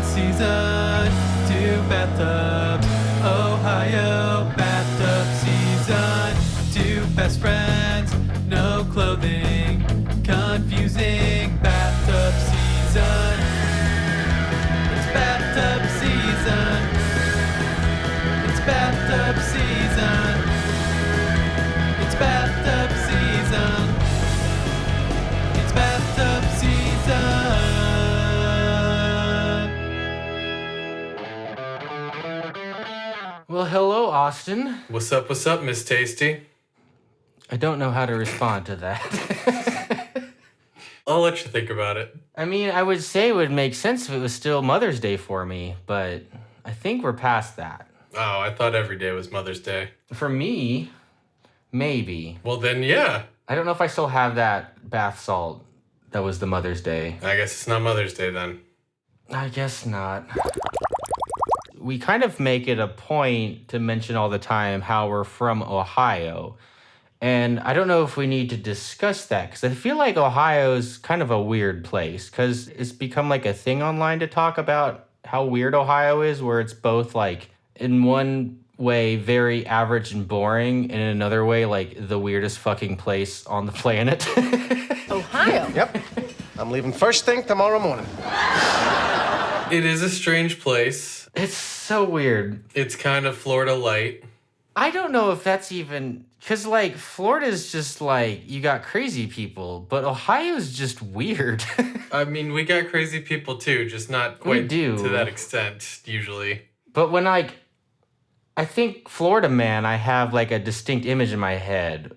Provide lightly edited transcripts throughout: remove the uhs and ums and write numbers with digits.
season 2 bathtub. Ohio bathtub season 2. Best friends, no clothing, confusing bathtub season. It's bathtub season. It's bathtub season. It's bathtub season. It's bathtub season. Well, hello, Austin. What's up, Miss Tasty? I don't know how to respond to that. I'll let you think about it. I mean, I would say it would make sense if it was still Mother's Day for me, but I think we're past that. Oh, I thought every day was Mother's Day. For me, maybe. Well, then, yeah. I don't know if I still have that bath salt that was the Mother's Day. I guess it's not Mother's Day then. I guess not. We kind of make it a point to mention all the time how we're from Ohio. And I don't know if we need to discuss that, because I feel like Ohio is kind of a weird place, because it's become like a thing online to talk about how weird Ohio is, where it's both like, in one way, very average and boring, and in another way, like the weirdest fucking place on the planet. Ohio? Yep. I'm leaving first thing tomorrow morning. It is a strange place. It's so weird. It's kind of Florida light. I don't know if that's even... Because, like, Florida's just, like, you got crazy people, but Ohio's just weird. I mean, we got crazy people, too, just not quite to that extent, usually. But when, like, I think Florida man, I have, like, a distinct image in my head.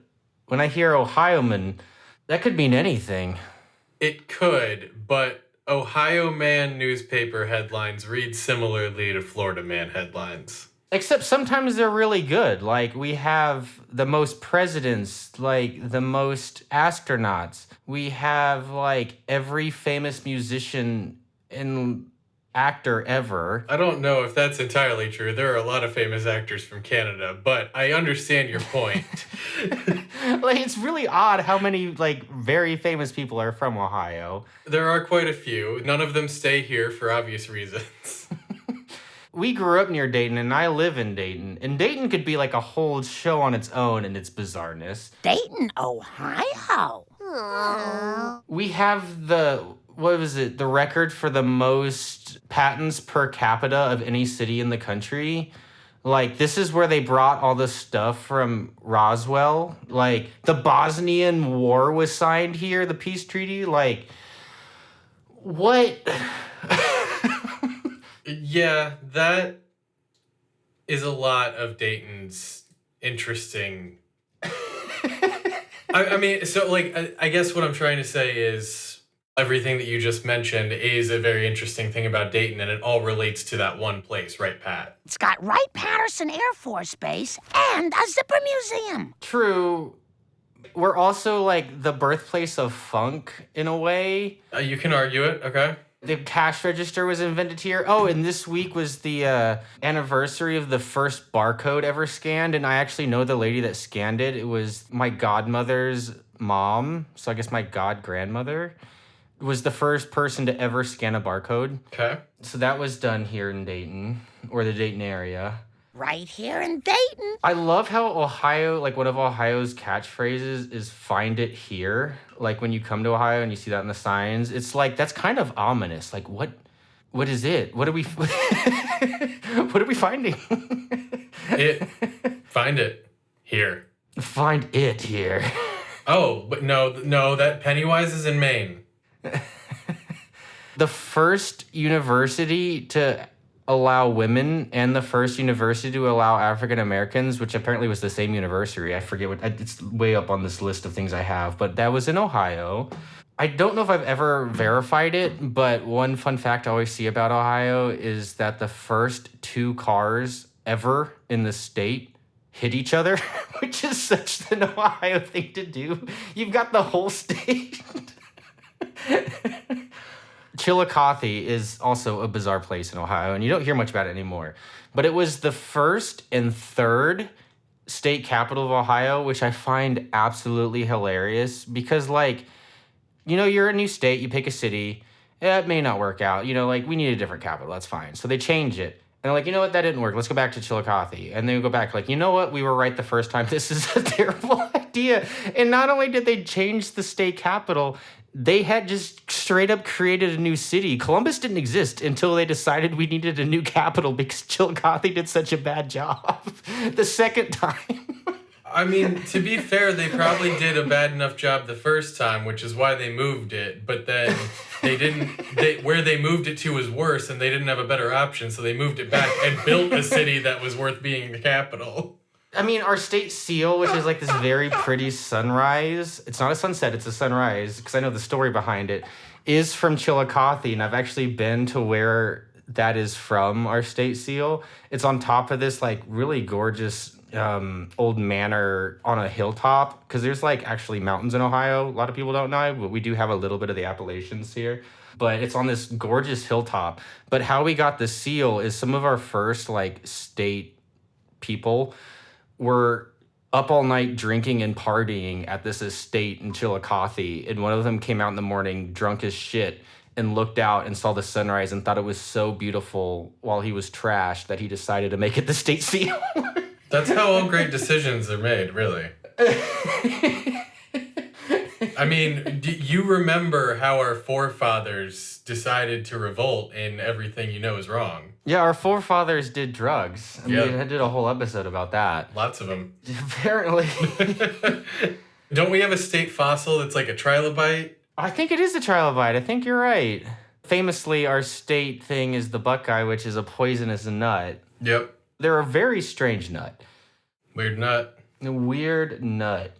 When I hear Ohio man, that could mean anything. It could, but Ohio man newspaper headlines read similarly to Florida man headlines. Except sometimes they're really good. Like, we have the most presidents, like, the most astronauts. We have, like, every famous musician and actor ever. I don't know if that's entirely true. There are a lot of famous actors from Canada, but I understand your point. Like, it's really odd how many, like, very famous people are from Ohio. There are quite a few. None of them stay here for obvious reasons. We grew up near Dayton, and I live in Dayton. And Dayton could be like a whole show on its own in its bizarreness. Dayton, Ohio? We have the record for the most patents per capita of any city in the country. Like, this is where they brought all the stuff from Roswell. Like, the Bosnian War was signed here, the peace treaty. Like, what? Yeah, that is a lot of Dayton's interesting... I mean, so, like, I guess what I'm trying to say is everything that you just mentioned is a very interesting thing about Dayton, and it all relates to that one place, right, Pat? It's got Wright-Patterson Air Force Base and a zipper museum. True. We're also, like, the birthplace of funk, in a way. You can argue it, okay? The cash register was invented here. Oh, and this week was the anniversary of the first barcode ever scanned, and I actually know the lady that scanned it. It was my godmother's mom, so I guess my god-grandmother was the first person to ever scan a barcode. Okay. So that was done here in Dayton, or the Dayton area. Right here in Dayton. I love how Ohio, like, one of Ohio's catchphrases is "find it here." Like, when you come to Ohio and you see that in the signs, it's like, that's kind of ominous. Like, what is it? What are we finding? Find it here. Find it here. Oh, but no, that Pennywise is in Maine. The first university to allow women and the first university to allow African Americans, which apparently was the same university. I forget it's way up on this list of things I have, but that was in Ohio. I don't know if I've ever verified it, but one fun fact I always see about Ohio is that the first 2 cars ever in the state hit each other, which is such an Ohio thing to do. You've got the whole state. Chillicothe is also a bizarre place in Ohio, and you don't hear much about it anymore. But it was the first and third state capital of Ohio, which I find absolutely hilarious because, like, you know, you're a new state, you pick a city, it may not work out. Like, we need a different capital. That's fine. So they change it. And they're like, you know what? That didn't work. Let's go back to Chillicothe. And they go back like, you know what? We were right the first time. This is a terrible idea. And not only did they change the state capital, they had just straight up created a new city. Columbus didn't exist until they decided we needed a new capital because Chillicothe did such a bad job the second time. I mean, to be fair, they probably did a bad enough job the first time, which is why they moved it. But then they didn't. Where they moved it to was worse, and they didn't have a better option, so they moved it back and built a city that was worth being the capital. I mean, our state seal, which is like this very pretty sunrise. It's not a sunset, it's a sunrise, because I know the story behind it, is from Chillicothe, and I've actually been to where that is from, our state seal. It's on top of this like really gorgeous old manor on a hilltop, because there's like actually mountains in Ohio. A lot of people don't know, but we do have a little bit of the Appalachians here. But it's on this gorgeous hilltop. But how we got the seal is some of our first like state people were up all night drinking and partying at this estate in Chillicothe, and one of them came out in the morning drunk as shit and looked out and saw the sunrise and thought it was so beautiful while he was trashed that he decided to make it the state seal. That's how all great decisions are made, really. I mean, do you remember how our forefathers decided to revolt and everything you know is wrong? Yeah, our forefathers did drugs. I mean, I did a whole episode about that. Lots of them. Apparently. Don't we have a state fossil that's like a trilobite? I think it is a trilobite. I think you're right. Famously, our state thing is the buckeye, which is a poisonous nut. Yep. They're a very strange nut. Weird nut. A weird nut.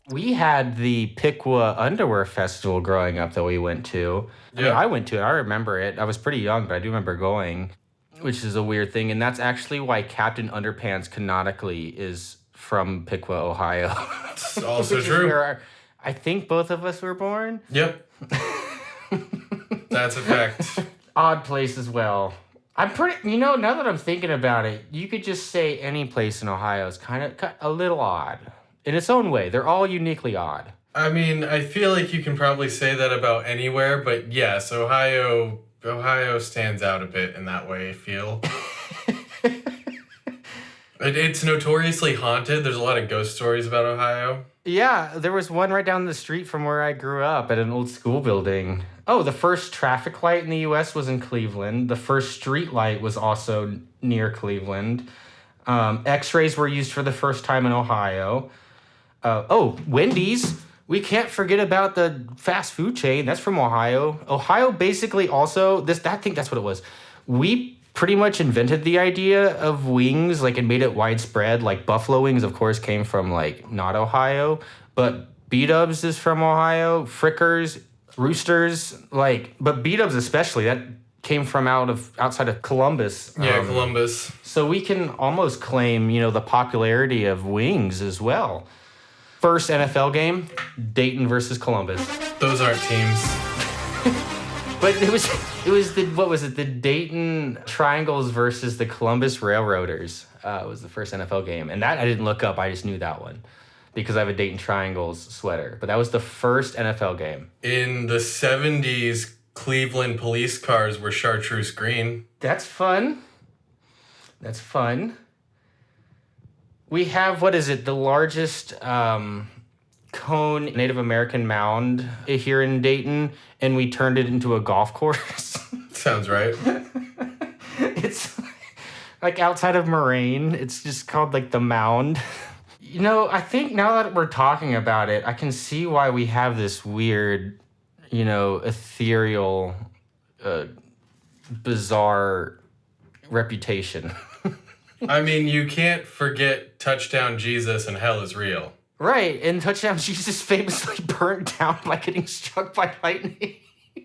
We had the Piqua Underwear Festival growing up that we went to. I mean, I went to it. I remember it. I was pretty young, but I do remember going, which is a weird thing. And that's actually why Captain Underpants canonically is from Piqua, Ohio. It's also true. Where I think both of us were born. Yep. That's a fact. Odd place as well. I'm pretty, now that I'm thinking about it, you could just say any place in Ohio is kind of a little odd. In its own way. They're all uniquely odd. I mean, I feel like you can probably say that about anywhere, but yes, Ohio stands out a bit in that way, I feel. It's notoriously haunted. There's a lot of ghost stories about Ohio. Yeah, there was one right down the street from where I grew up at an old school building. Oh, the first traffic light in the U.S. was in Cleveland. The first street light was also near Cleveland. X-rays were used for the first time in Ohio. Wendy's. We can't forget about the fast food chain. That's from Ohio. Ohio basically also, I think that's what it was. We pretty much invented the idea of wings, like, and made it widespread. Like, buffalo wings, of course, came from, like, not Ohio. But B-dubs is from Ohio. Frickers, Roosters, but B-dubs especially, that came from outside of Columbus. Yeah, Columbus. So we can almost claim, the popularity of wings as well. First NFL game, Dayton versus Columbus. Those aren't teams. But it was the Dayton Triangles versus the Columbus Railroaders. Was the first NFL game. And that I didn't look up, I just knew that one. Because I have a Dayton Triangles sweater. But that was the first NFL game. In the 70s, Cleveland police cars were chartreuse green. That's fun. We have, the largest cone Native American mound here in Dayton, and we turned it into a golf course. Sounds right. It's like outside of Moraine. It's just called like the mound. I think now that we're talking about it, I can see why we have this weird, ethereal, bizarre reputation. I mean, you can't forget Touchdown Jesus and Hell is Real. Right, and Touchdown Jesus famously burned down by getting struck by lightning.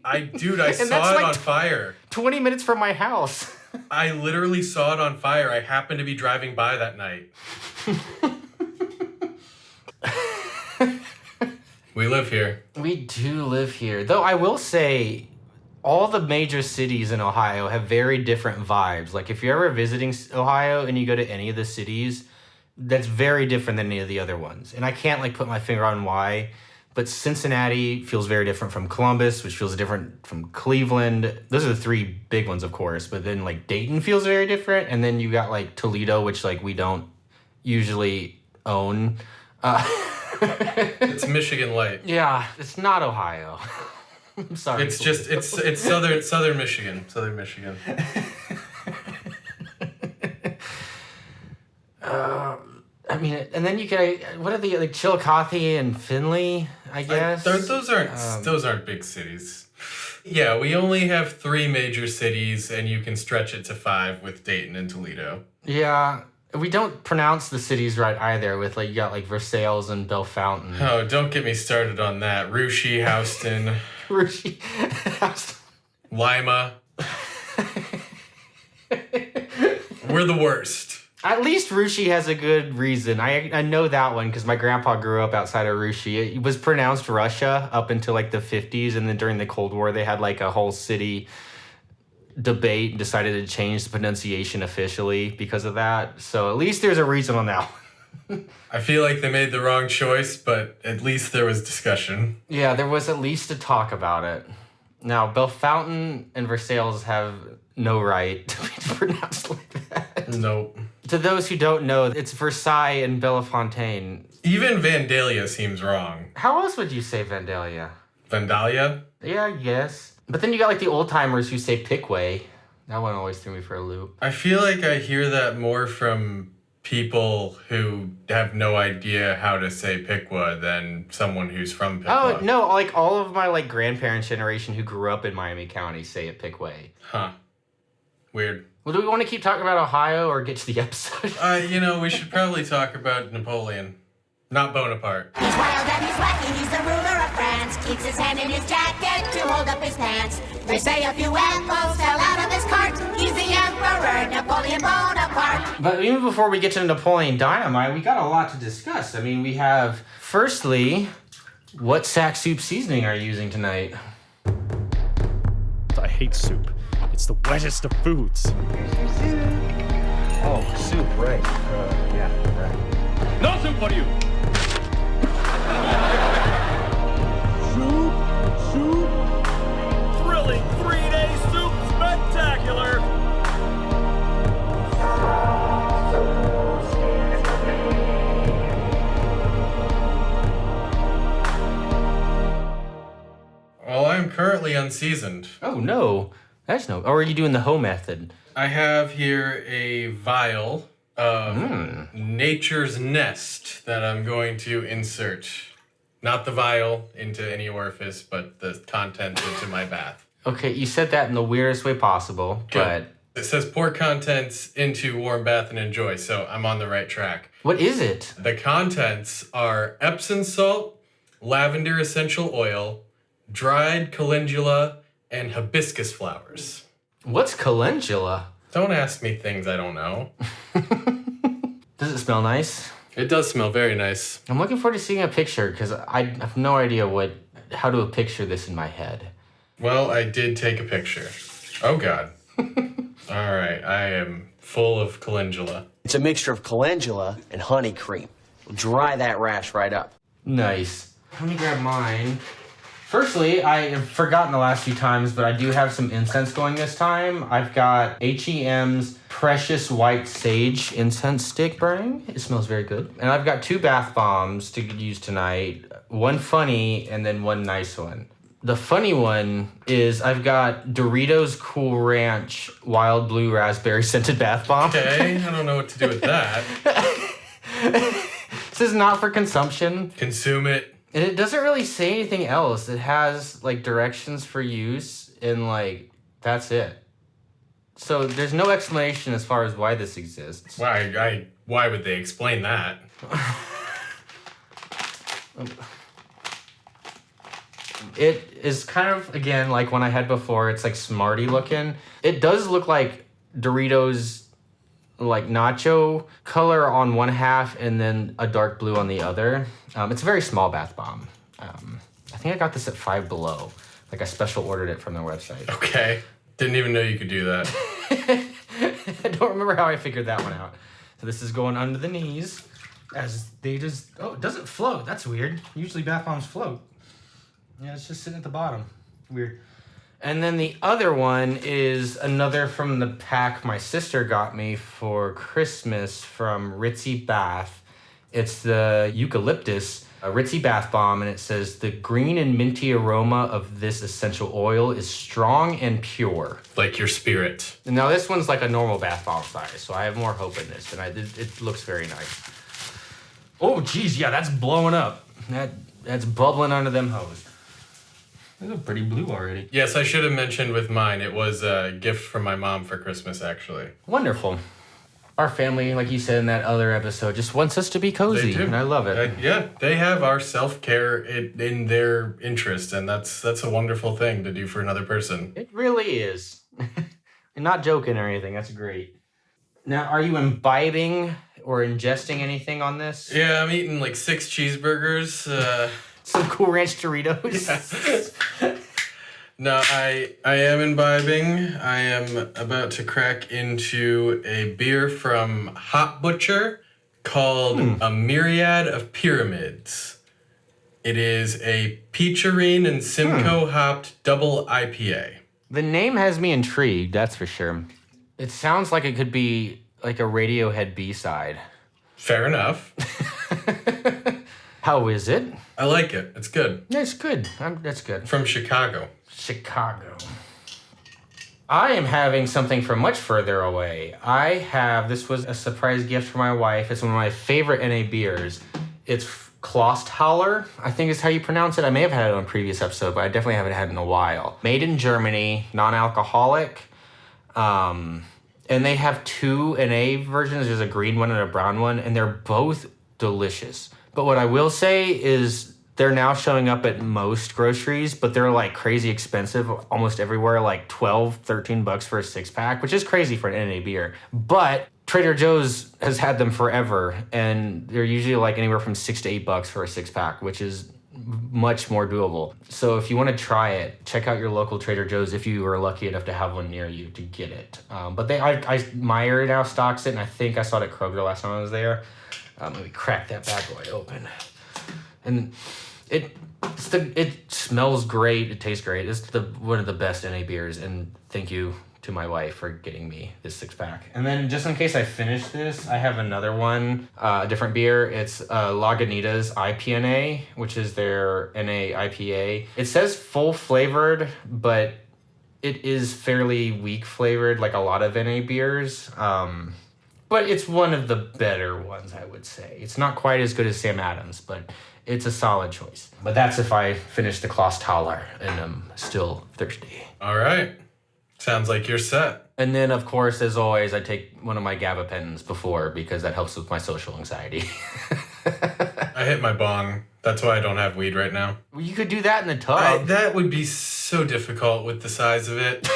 I saw it on fire. 20 minutes from my house. I literally saw it on fire. I happened to be driving by that night. We live here. We do live here. Though I will say, all the major cities in Ohio have very different vibes. Like, if you're ever visiting Ohio and you go to any of the cities, that's very different than any of the other ones. And I can't, put my finger on why. But Cincinnati feels very different from Columbus, which feels different from Cleveland. Those are the three big ones, of course. But then like Dayton feels very different. And then you got like Toledo, which like we don't usually own. It's Michigan Light. Yeah, it's not Ohio. I'm sorry. It's just it's southern Michigan. Southern Michigan. I mean, and then you can, what are the, like, Chillicothe and Findlay, I guess? Those aren't big cities. Yeah, we only have 3 major cities, and you can stretch it to 5 with Dayton and Toledo. Yeah, we don't pronounce the cities right either, with, like, you got, like, Versailles and Bellefontaine. Oh, don't get me started on that. Russia, Houston. Russia, Houston. Lima. We're the worst. At least Russia has a good reason. I know that one because my grandpa grew up outside of Russia. It was pronounced Russia up until like the 50s, and then during the Cold War they had like a whole city debate and decided to change the pronunciation officially because of that. So at least there's a reason on that one. I feel like they made the wrong choice, but at least there was discussion. Yeah, there was at least a talk about it. Now, Bellefontaine and Versailles have no right to be pronounced like that. Nope. To those who don't know, it's Versailles and Bellefontaine. Even Vandalia seems wrong. How else would you say Vandalia? Vandalia? Yeah, I guess. But then you got like the old timers who say Pickway. That one always threw me for a loop. I feel like I hear that more from people who have no idea how to say Piqua than someone who's from Piqua. Oh, no, like all of my like grandparents' generation who grew up in Miami County say it Pickway. Huh. Weird. Well, do we want to keep talking about Ohio or get to the episode? We should probably talk about Napoleon. Not Bonaparte. He's wild and he's wacky, he's the ruler of France. Keeps his hand in his jacket to hold up his pants. They say a few apples fell out of his cart. He's the Emperor Napoleon Bonaparte. But even before we get to Napoleon Dynamite, we got a lot to discuss. I mean, we have, firstly, what sack soup seasoning are you using tonight? I hate soup. It's the wettest of foods. Oh, soup, right. Yeah, right. No soup for you! Soup? Thrilling 3-day soup spectacular! Well, I'm currently unseasoned. Oh, no. That's no... Or are you doing the hoe method? I have here a vial of Nature's Nest that I'm going to insert. Not the vial into any orifice, but the contents into my bath. Okay, you said that in the weirdest way possible, Good. but... It says pour contents into warm bath and enjoy, so I'm on the right track. What is it? The contents are Epsom salt, lavender essential oil, dried calendula, and hibiscus flowers. What's calendula? Don't ask me things I don't know. Does it smell nice? It does smell very nice. I'm looking forward to seeing a picture because I have no idea how to picture this in my head. Well, I did take a picture. Oh, God. All right, I am full of calendula. It's a mixture of calendula and honey cream. We'll dry that rash right up. Nice. Let me grab mine. Firstly, I have forgotten the last few times, but I do have some incense going this time. I've got H.E.M's Precious White Sage incense stick burning. It smells very good. And I've got 2 bath bombs to use tonight. One funny and then one nice one. The funny one is I've got Doritos Cool Ranch Wild Blue Raspberry Scented Bath Bomb. Okay, I don't know what to do with that. This is not for consumption. Consume it. And it doesn't really say anything else. It has, like, directions for use, and, like, that's it. So there's no explanation as far as why this exists. Why would they explain that? It is kind of, again, like one I had before. It's, like, Smarty looking. It does look like Doritos, like, nacho color on one half and then a dark blue on the other. It's a very small bath bomb. I think I got this at Five Below. Like, I special ordered it from their website. Okay. Didn't even know you could do that. I don't remember how I figured that one out. So this is going under the knees. As they just... Oh, it doesn't float. That's weird. Usually bath bombs float. Yeah, it's just sitting at the bottom. Weird. And then the other one is another from the pack my sister got me for Christmas from Ritzy Bath. It's the eucalyptus, a Ritzy bath bomb, and it says, the green and minty aroma of this essential oil is strong and pure. Like your spirit. Now this one's like a normal bath bomb size, so I have more hope in this, and it looks very nice. Oh, geez, yeah, that's blowing up. That's bubbling under them hose. They look pretty blue already. Yes, I should have mentioned with mine, it was a gift from my mom for Christmas, actually. Wonderful. Our family, like you said in that other episode, just wants us to be cozy, They do. and I love it. Yeah, they have our self-care in their interest, and that's a wonderful thing to do for another person. It really is. I'm not joking or anything. That's great. Now, are you imbibing or ingesting anything on this? Yeah, I'm eating like 6 cheeseburgers. Some Cool Ranch Doritos? Yes. No, I am imbibing. I am about to crack into a beer from Hop Butcher called A Myriad of Pyramids. It is a Peacherine and Simcoe hopped double IPA. The name has me intrigued, that's for sure. It sounds like it could be like a Radiohead B-side. Fair enough. How is it? I like it. It's good. Yeah, it's good. That's good. From Chicago. Chicago. I am having something from much further away. This was a surprise gift for my wife. It's one of my favorite NA beers. It's Klosthaler, I think is how you pronounce it. I may have had it on a previous episode, but I definitely haven't had it in a while. Made in Germany, non-alcoholic. And they have 2 NA versions. There's a green one and a brown one, and they're both delicious. But what I will say is they're now showing up at most groceries, but they're like crazy expensive almost everywhere, like $12-13 for a 6-pack, which is crazy for an NA beer. But Trader Joe's has had them forever, and they're usually like anywhere from $6 to $8 for a 6-pack, which is much more doable. So if you want to try it, check out your local Trader Joe's if you are lucky enough to have one near you to get it. But Meijer now stocks it, and I think I saw it at Kroger last time I was there. Let me crack that bad boy open. And it smells great. It tastes great. It's one of the best NA beers. And thank you to my wife for getting me this 6-pack. And then just in case I finish this, I have another one, a different beer. It's Lagunitas IPNA, which is their NA IPA. It says full flavored, but it is fairly weak flavored, like a lot of NA beers. But it's one of the better ones, I would say. It's not quite as good as Sam Adams, but it's a solid choice. But that's if I finish the Klosthaler and I'm still thirsty. All right. Sounds like you're set. And then, of course, as always, I take one of my gabapentins before because that helps with my social anxiety. I hit my bong. That's why I don't have weed right now. Well, you could do that in the tub. That would be so difficult with the size of it.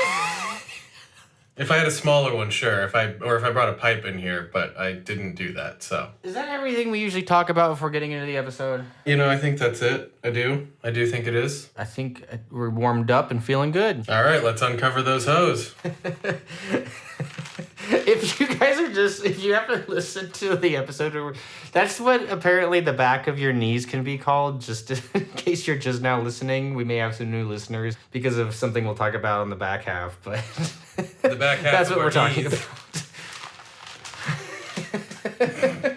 If I had a smaller one, sure. If I brought a pipe in here, but I didn't do that, so. Is that everything we usually talk about before getting into the episode? I think that's it. I do think it is. I think we're warmed up and feeling good. All right, let's uncover those hoes. If you have to listen to the episode, that's what apparently the back of your knees can be called, just in case you're just now listening. We may have some new listeners because of something we'll talk about in the back half, but the back half that's of what we're talking knees. about.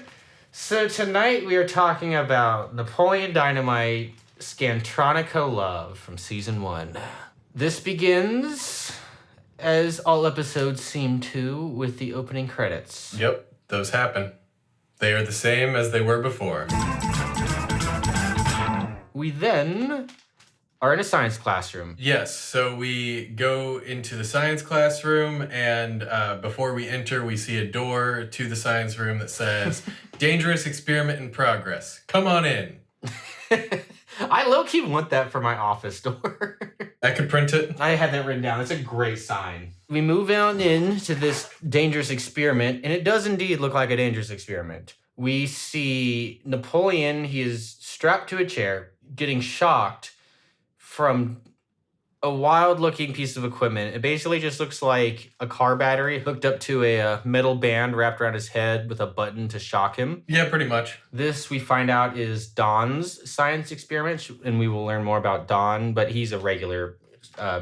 So tonight we are talking about Napoleon Dynamite, Scantronica Love from season 1. This begins, as all episodes seem to, with the opening credits. Yep, those happen. They are the same as they were before. We then are in a science classroom. Yes, so we go into the science classroom, and before we enter, we see a door to the science room that says, "Dangerous experiment in progress. Come on in." I low-key want that for my office door. I could print it. I had that written down. It's a great sign. We move on into this dangerous experiment, and it does indeed look like a dangerous experiment. We see Napoleon. He is strapped to a chair, getting shocked from a wild-looking piece of equipment. It basically just looks like a car battery hooked up to a metal band wrapped around his head with a button to shock him. Yeah, pretty much. This, we find out, is Don's science experiment, and we will learn more about Don, but he's a regular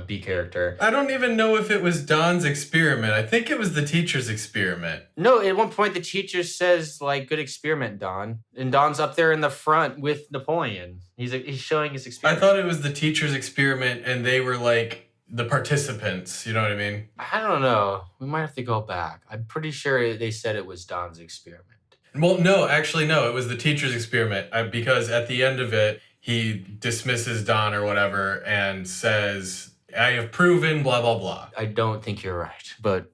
B character. I don't even know if it was Don's experiment. I think it was the teacher's experiment. No, at one point the teacher says, like, good experiment, Don. And Don's up there in the front with Napoleon. He's showing his I experiment. thought it was the teacher's experiment and they were like the participants. You know what I mean? I don't know. We might have to go back. I'm pretty sure they said it was Don's experiment. Well, no, actually, no. It was the teacher's experiment because at the end of it, he dismisses Don or whatever and says, I have proven blah, blah, blah. I don't think you're right, but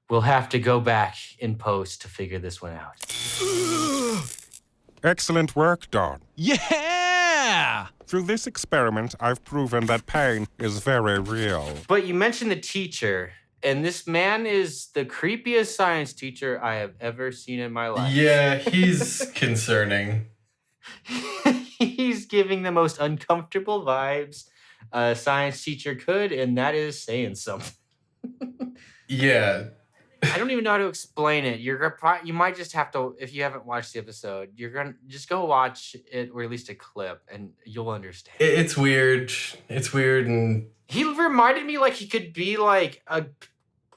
we'll have to go back in post to figure this one out. Excellent work, Don. Yeah! Through this experiment, I've proven that pain is very real. But you mentioned the teacher, and this man is the creepiest science teacher I have ever seen in my life. Yeah, he's concerning. He's giving the most uncomfortable vibes a science teacher could, and that is saying something. Yeah. I don't even know how to explain it. You might just have to, if you haven't watched the episode, you're gonna just go watch it, or at least a clip, and you'll understand. It's weird. It's weird, and He reminded me like he could be like a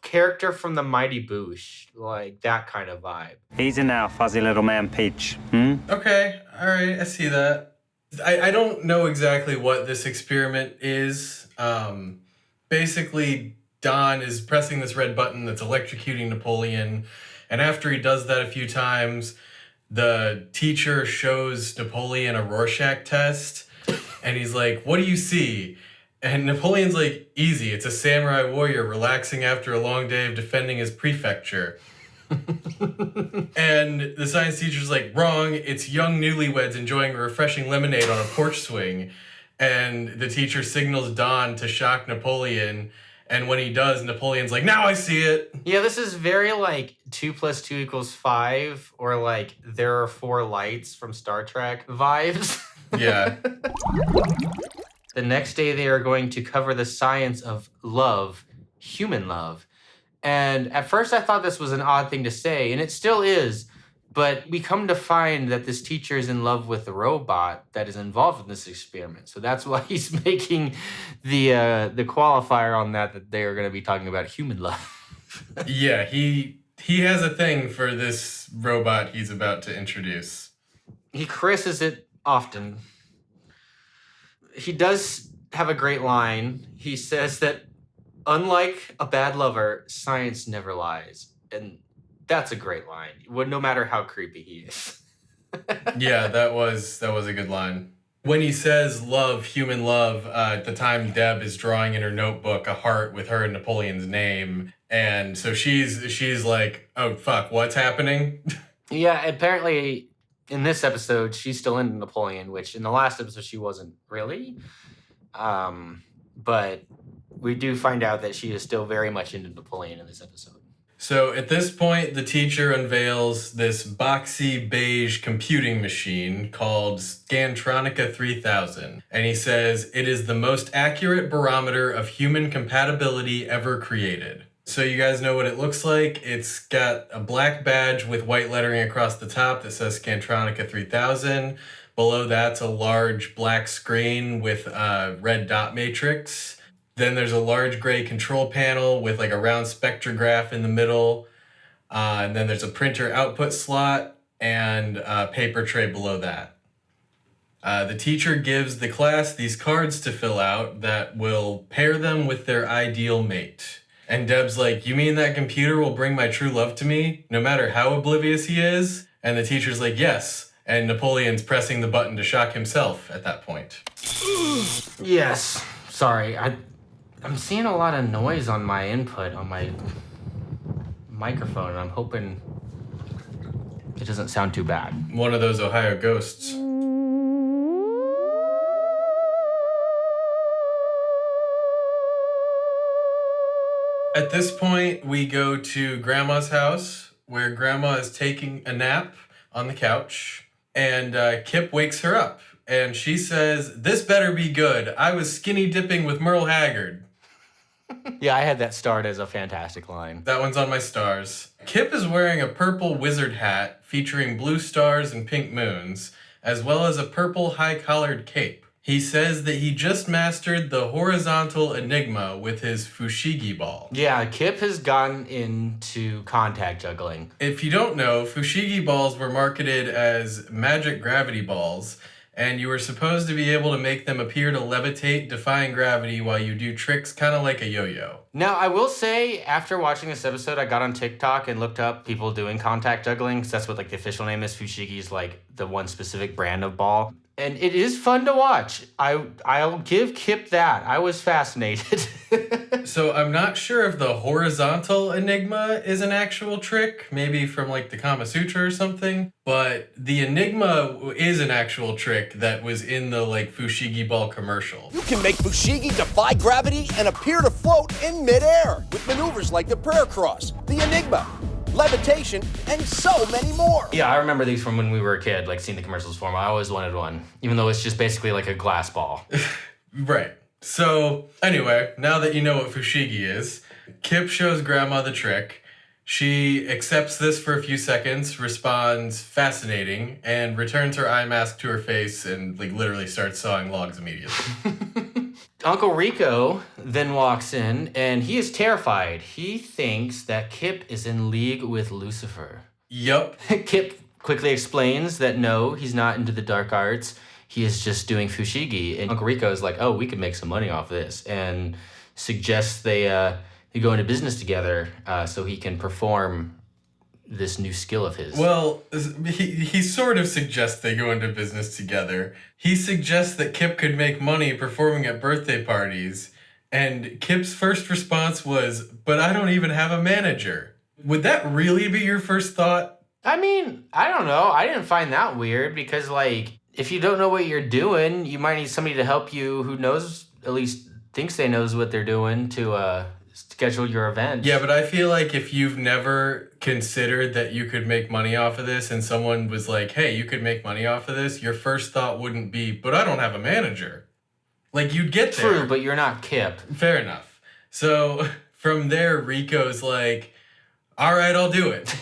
character from the Mighty Boosh, like that kind of vibe. Easy now, fuzzy little man Peach. okay, all right, I see that. I don't know exactly what this experiment is. Basically, Don is pressing this red button that's electrocuting Napoleon, and after he does that a few times, the teacher shows Napoleon a Rorschach test, and he's like, what do you see? And Napoleon's like, easy, it's a samurai warrior relaxing after a long day of defending his prefecture. And the science teacher's like, wrong, it's young newlyweds enjoying a refreshing lemonade on a porch swing. And the teacher signals Don to shock Napoleon, and when he does, Napoleon's like, now I see it. Yeah, this is very like 2 + 2 = 5, or like there are 4 lights from Star Trek vibes. Yeah. The next day, they are going to cover the science of love, human love. And at first, I thought this was an odd thing to say, and it still is. But we come to find that this teacher is in love with the robot that is involved in this experiment. So that's why he's making the qualifier on that they are going to be talking about human love. Yeah, he has a thing for this robot he's about to introduce. He caresses it often. He does have a great line. He says that, unlike a bad lover, science never lies. And that's a great line, no matter how creepy he is. Yeah, that was a good line. When he says love, human love, at the time Deb is drawing in her notebook a heart with her and Napoleon's name. And so she's like, oh, fuck, what's happening? Yeah, apparently in this episode, she's still into Napoleon, which in the last episode she wasn't really. But we do find out that she is still very much into Napoleon in this episode. So at this point, the teacher unveils this boxy beige computing machine called Scantronica 3000. And he says, it is the most accurate barometer of human compatibility ever created. So you guys know what it looks like. It's got a black badge with white lettering across the top that says Scantronica 3000. Below that's a large black screen with a red dot matrix. Then there's a large gray control panel with like a round spectrograph in the middle. And then there's a printer output slot and a paper tray below that. The teacher gives the class these cards to fill out that will pair them with their ideal mate. And Deb's like, you mean that computer will bring my true love to me, no matter how oblivious he is? And the teacher's like, yes. And Napoleon's pressing the button to shock himself at that point. Yes. Sorry, I'm seeing a lot of noise on my input, on my microphone, and I'm hoping it doesn't sound too bad. One of those Ohio ghosts. At this point, we go to Grandma's house, where Grandma is taking a nap on the couch, and Kip wakes her up. and she says, "This better be good. I was skinny dipping with Merle Haggard." Yeah, I had that starred as a fantastic line. That one's on my stars. Kip is wearing a purple wizard hat featuring blue stars and pink moons, as well as a purple high-collared cape. He says that he just mastered the horizontal enigma with his fushigi ball. Yeah, Kip has gotten into contact juggling. If you don't know, fushigi balls were marketed as magic gravity balls, and you were supposed to be able to make them appear to levitate, defying gravity while you do tricks kind of like a yo-yo. Now, I will say, after watching this episode, I got on TikTok and looked up people doing contact juggling, because that's what like the official name is. Fushigi is like the one specific brand of ball. And it is fun to watch. I'll give Kip that. I was fascinated. So I'm not sure if the horizontal enigma is an actual trick, maybe from like the Kama Sutra or something, but the enigma is an actual trick that was in the like fushigi ball commercial. You can make fushigi defy gravity and appear to float in midair with maneuvers like the prayer cross, the enigma, levitation, and so many more. Yeah, I remember these from when we were a kid, like seeing the commercials for them. I always wanted one, even though it's just basically like a glass ball. Right. So, anyway, now that you know what fushigi is, Kip shows Grandma the trick. She accepts this for a few seconds, responds, "Fascinating," and returns her eye mask to her face and like literally starts sawing logs immediately. Uncle Rico then walks in, and he is terrified. He thinks that Kip is in league with Lucifer. Yup. Kip quickly explains that no, he's not into the dark arts. He is just doing fushigi. And Uncle Rico is like, oh, we could make some money off this, and suggests they go into business together so he can perform this new skill of his. Well, he sort of suggests they go into business together. He suggests that Kip could make money performing at birthday parties, and Kip's first response was, "But I don't even have a manager." Would that really be your first thought? I mean, I don't know. I didn't find that weird because, like, if you don't know what you're doing, you might need somebody to help you who knows, at least thinks they knows what they're doing to schedule your event. Yeah, but I feel like if you've never considered that you could make money off of this and someone was like, "Hey, you could make money off of this," your first thought wouldn't be, "But I don't have a manager." Like, you'd get there. True, but you're not Kip. Fair enough. So from there, Rico's like, "All right, I'll do it."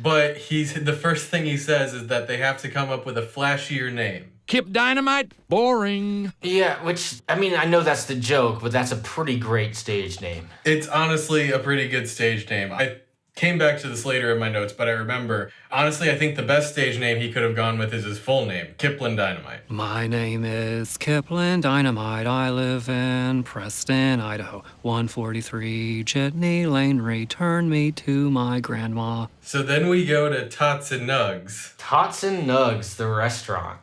But the first thing he says is that they have to come up with a flashier name. Kip Dynamite? Boring. Yeah, which, I mean, I know that's the joke, but that's a pretty great stage name. It's honestly a pretty good stage name. I came back to this later in my notes, but I remember, honestly, I think the best stage name he could have gone with is his full name, Kiplin Dynamite. My name is Kiplin Dynamite. I live in Preston, Idaho. 143 Jitney Lane. Return me to my grandma. So then we go to Tots and Nugs. Tots and Nugs, the restaurant.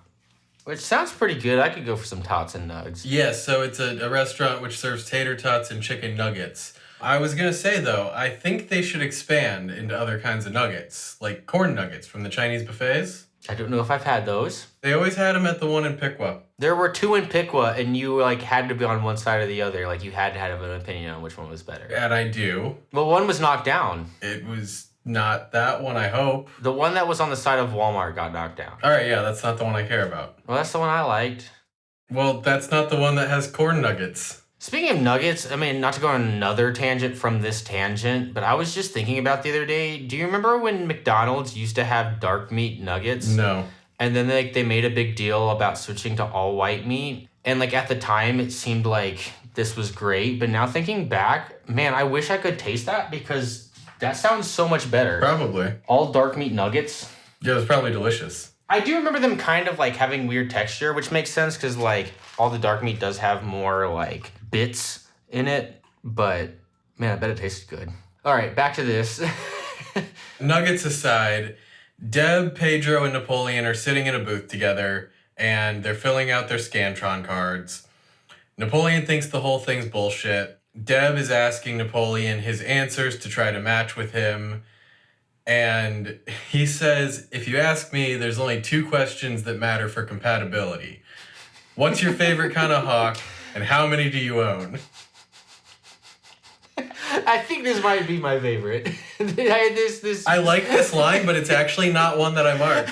Which sounds pretty good. I could go for some Tots and Nugs. Yes, so it's a restaurant which serves tater tots and chicken nuggets. I was going to say, though, I think they should expand into other kinds of nuggets, like corn nuggets from the Chinese buffets. I don't know if I've had those. They always had them at the one in Piqua. There were two in Piqua, and you like had to be on one side or the other. Like you had to have an opinion on which one was better. And I do. Well, one was knocked down. It was not that one, I hope. The one that was on the side of Walmart got knocked down. All right, yeah, that's not the one I care about. Well, that's the one I liked. Well, that's not the one that has corn nuggets. Speaking of nuggets, I mean, not to go on another tangent from this tangent, but I was just thinking about the other day. Do you remember when McDonald's used to have dark meat nuggets? No. And then they made a big deal about switching to all white meat. And like at the time, it seemed like this was great. But now thinking back, man, I wish I could taste that because that sounds so much better. Probably. All dark meat nuggets. Yeah, it was probably delicious. I do remember them kind of like having weird texture, which makes sense because like all the dark meat does have more like bits in it, but man, I bet it tasted good. All right, back to this. Nuggets aside, Deb, Pedro, and Napoleon are sitting in a booth together, and they're filling out their Scantron cards. Napoleon thinks the whole thing's bullshit. Deb is asking Napoleon his answers to try to match with him, and he says, "If you ask me, there's only two questions that matter for compatibility. What's your favorite kind of hawk? And how many do you own?" I think this might be my favorite. I like this line, but it's actually not one that I marked.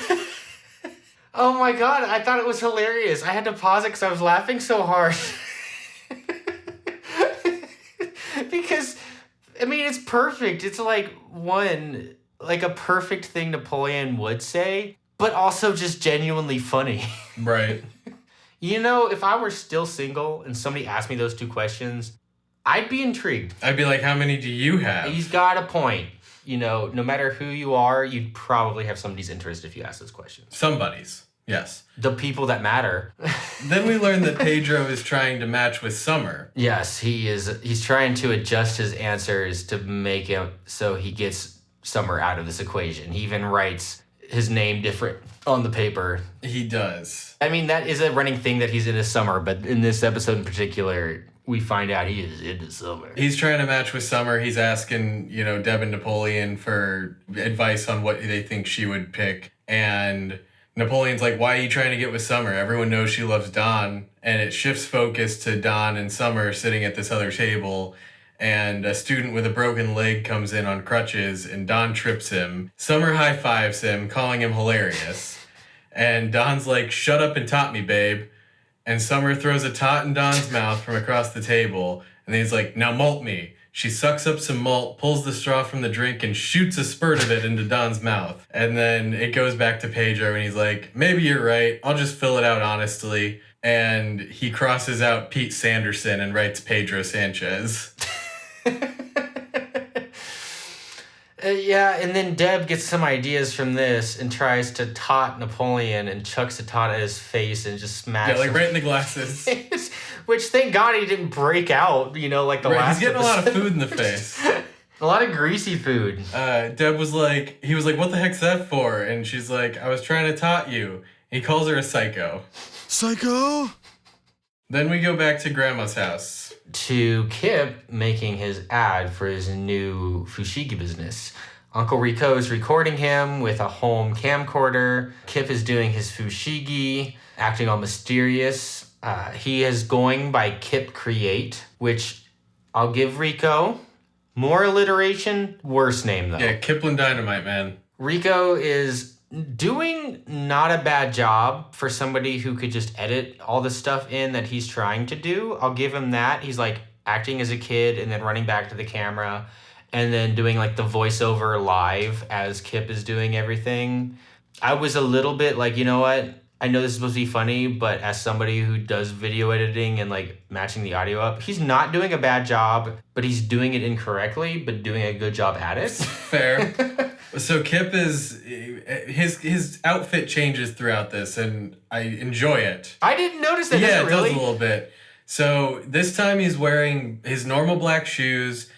Oh my god, I thought it was hilarious. I had to pause it because I was laughing so hard. Because, I mean, it's perfect. It's like a perfect thing Napoleon would say, but also just genuinely funny. Right. You know, if I were still single and somebody asked me those two questions, I'd be intrigued. I'd be like, how many do you have? He's got a point. You know, no matter who you are, you'd probably have somebody's interest if you ask those questions. Somebody's. Yes. The people that matter. Then we learn that Pedro is trying to match with Summer. Yes, he is. He's trying to adjust his answers to make him so he gets Summer out of this equation. He even writes his name different on the paper. He does. I mean, that is a running thing that he's into Summer, but in this episode in particular, we find out he is into Summer. He's trying to match with Summer. He's asking, Deb and Napoleon for advice on what they think she would pick. And Napoleon's like, why are you trying to get with Summer? Everyone knows she loves Don. And it shifts focus to Don and Summer sitting at this other table. And a student with a broken leg comes in on crutches, and Don trips him. Summer high-fives him, calling him hilarious. And Don's like, shut up and tot me, babe. And Summer throws a tot in Don's mouth from across the table. And then he's like, now malt me. She sucks up some malt, pulls the straw from the drink, and shoots a spurt of it into Don's mouth. And then it goes back to Pedro, and he's like, maybe you're right. I'll just fill it out honestly. And he crosses out Pete Sanderson and writes Pedro Sanchez. Yeah, and then Deb gets some ideas from this and tries to tot Napoleon and chucks a tot at his face and just smashes right in the glasses. Which, thank God, he didn't break out, like the last He's getting episode. a lot of food in the face. A lot of greasy food. Deb was like, what the heck's that for? And she's like, I was trying to tot you. He calls her a psycho. Psycho? Then we go back to Grandma's house. To Kip making his ad for his new fushigi business. Uncle Rico is recording him with a home camcorder. Kip is doing his fushigi, acting all mysterious. He is going by Kip Create, which I'll give Rico. More alliteration, worse name though. Yeah, Kipling Dynamite, man. Rico is doing not a bad job for somebody who could just edit all the stuff in that he's trying to do. I'll give him that. He's like acting as a kid and then running back to the camera and then doing like the voiceover live as Kip is doing everything. I was a little bit like, you know what? I know this is supposed to be funny, but as somebody who does video editing and like matching the audio up, he's not doing a bad job, but he's doing it incorrectly, but doing a good job at it. Fair. So Kip is, his outfit changes throughout this, and I enjoy it. I didn't notice that. Yeah, it really? does a little bit. So this time he's wearing his normal black shoes,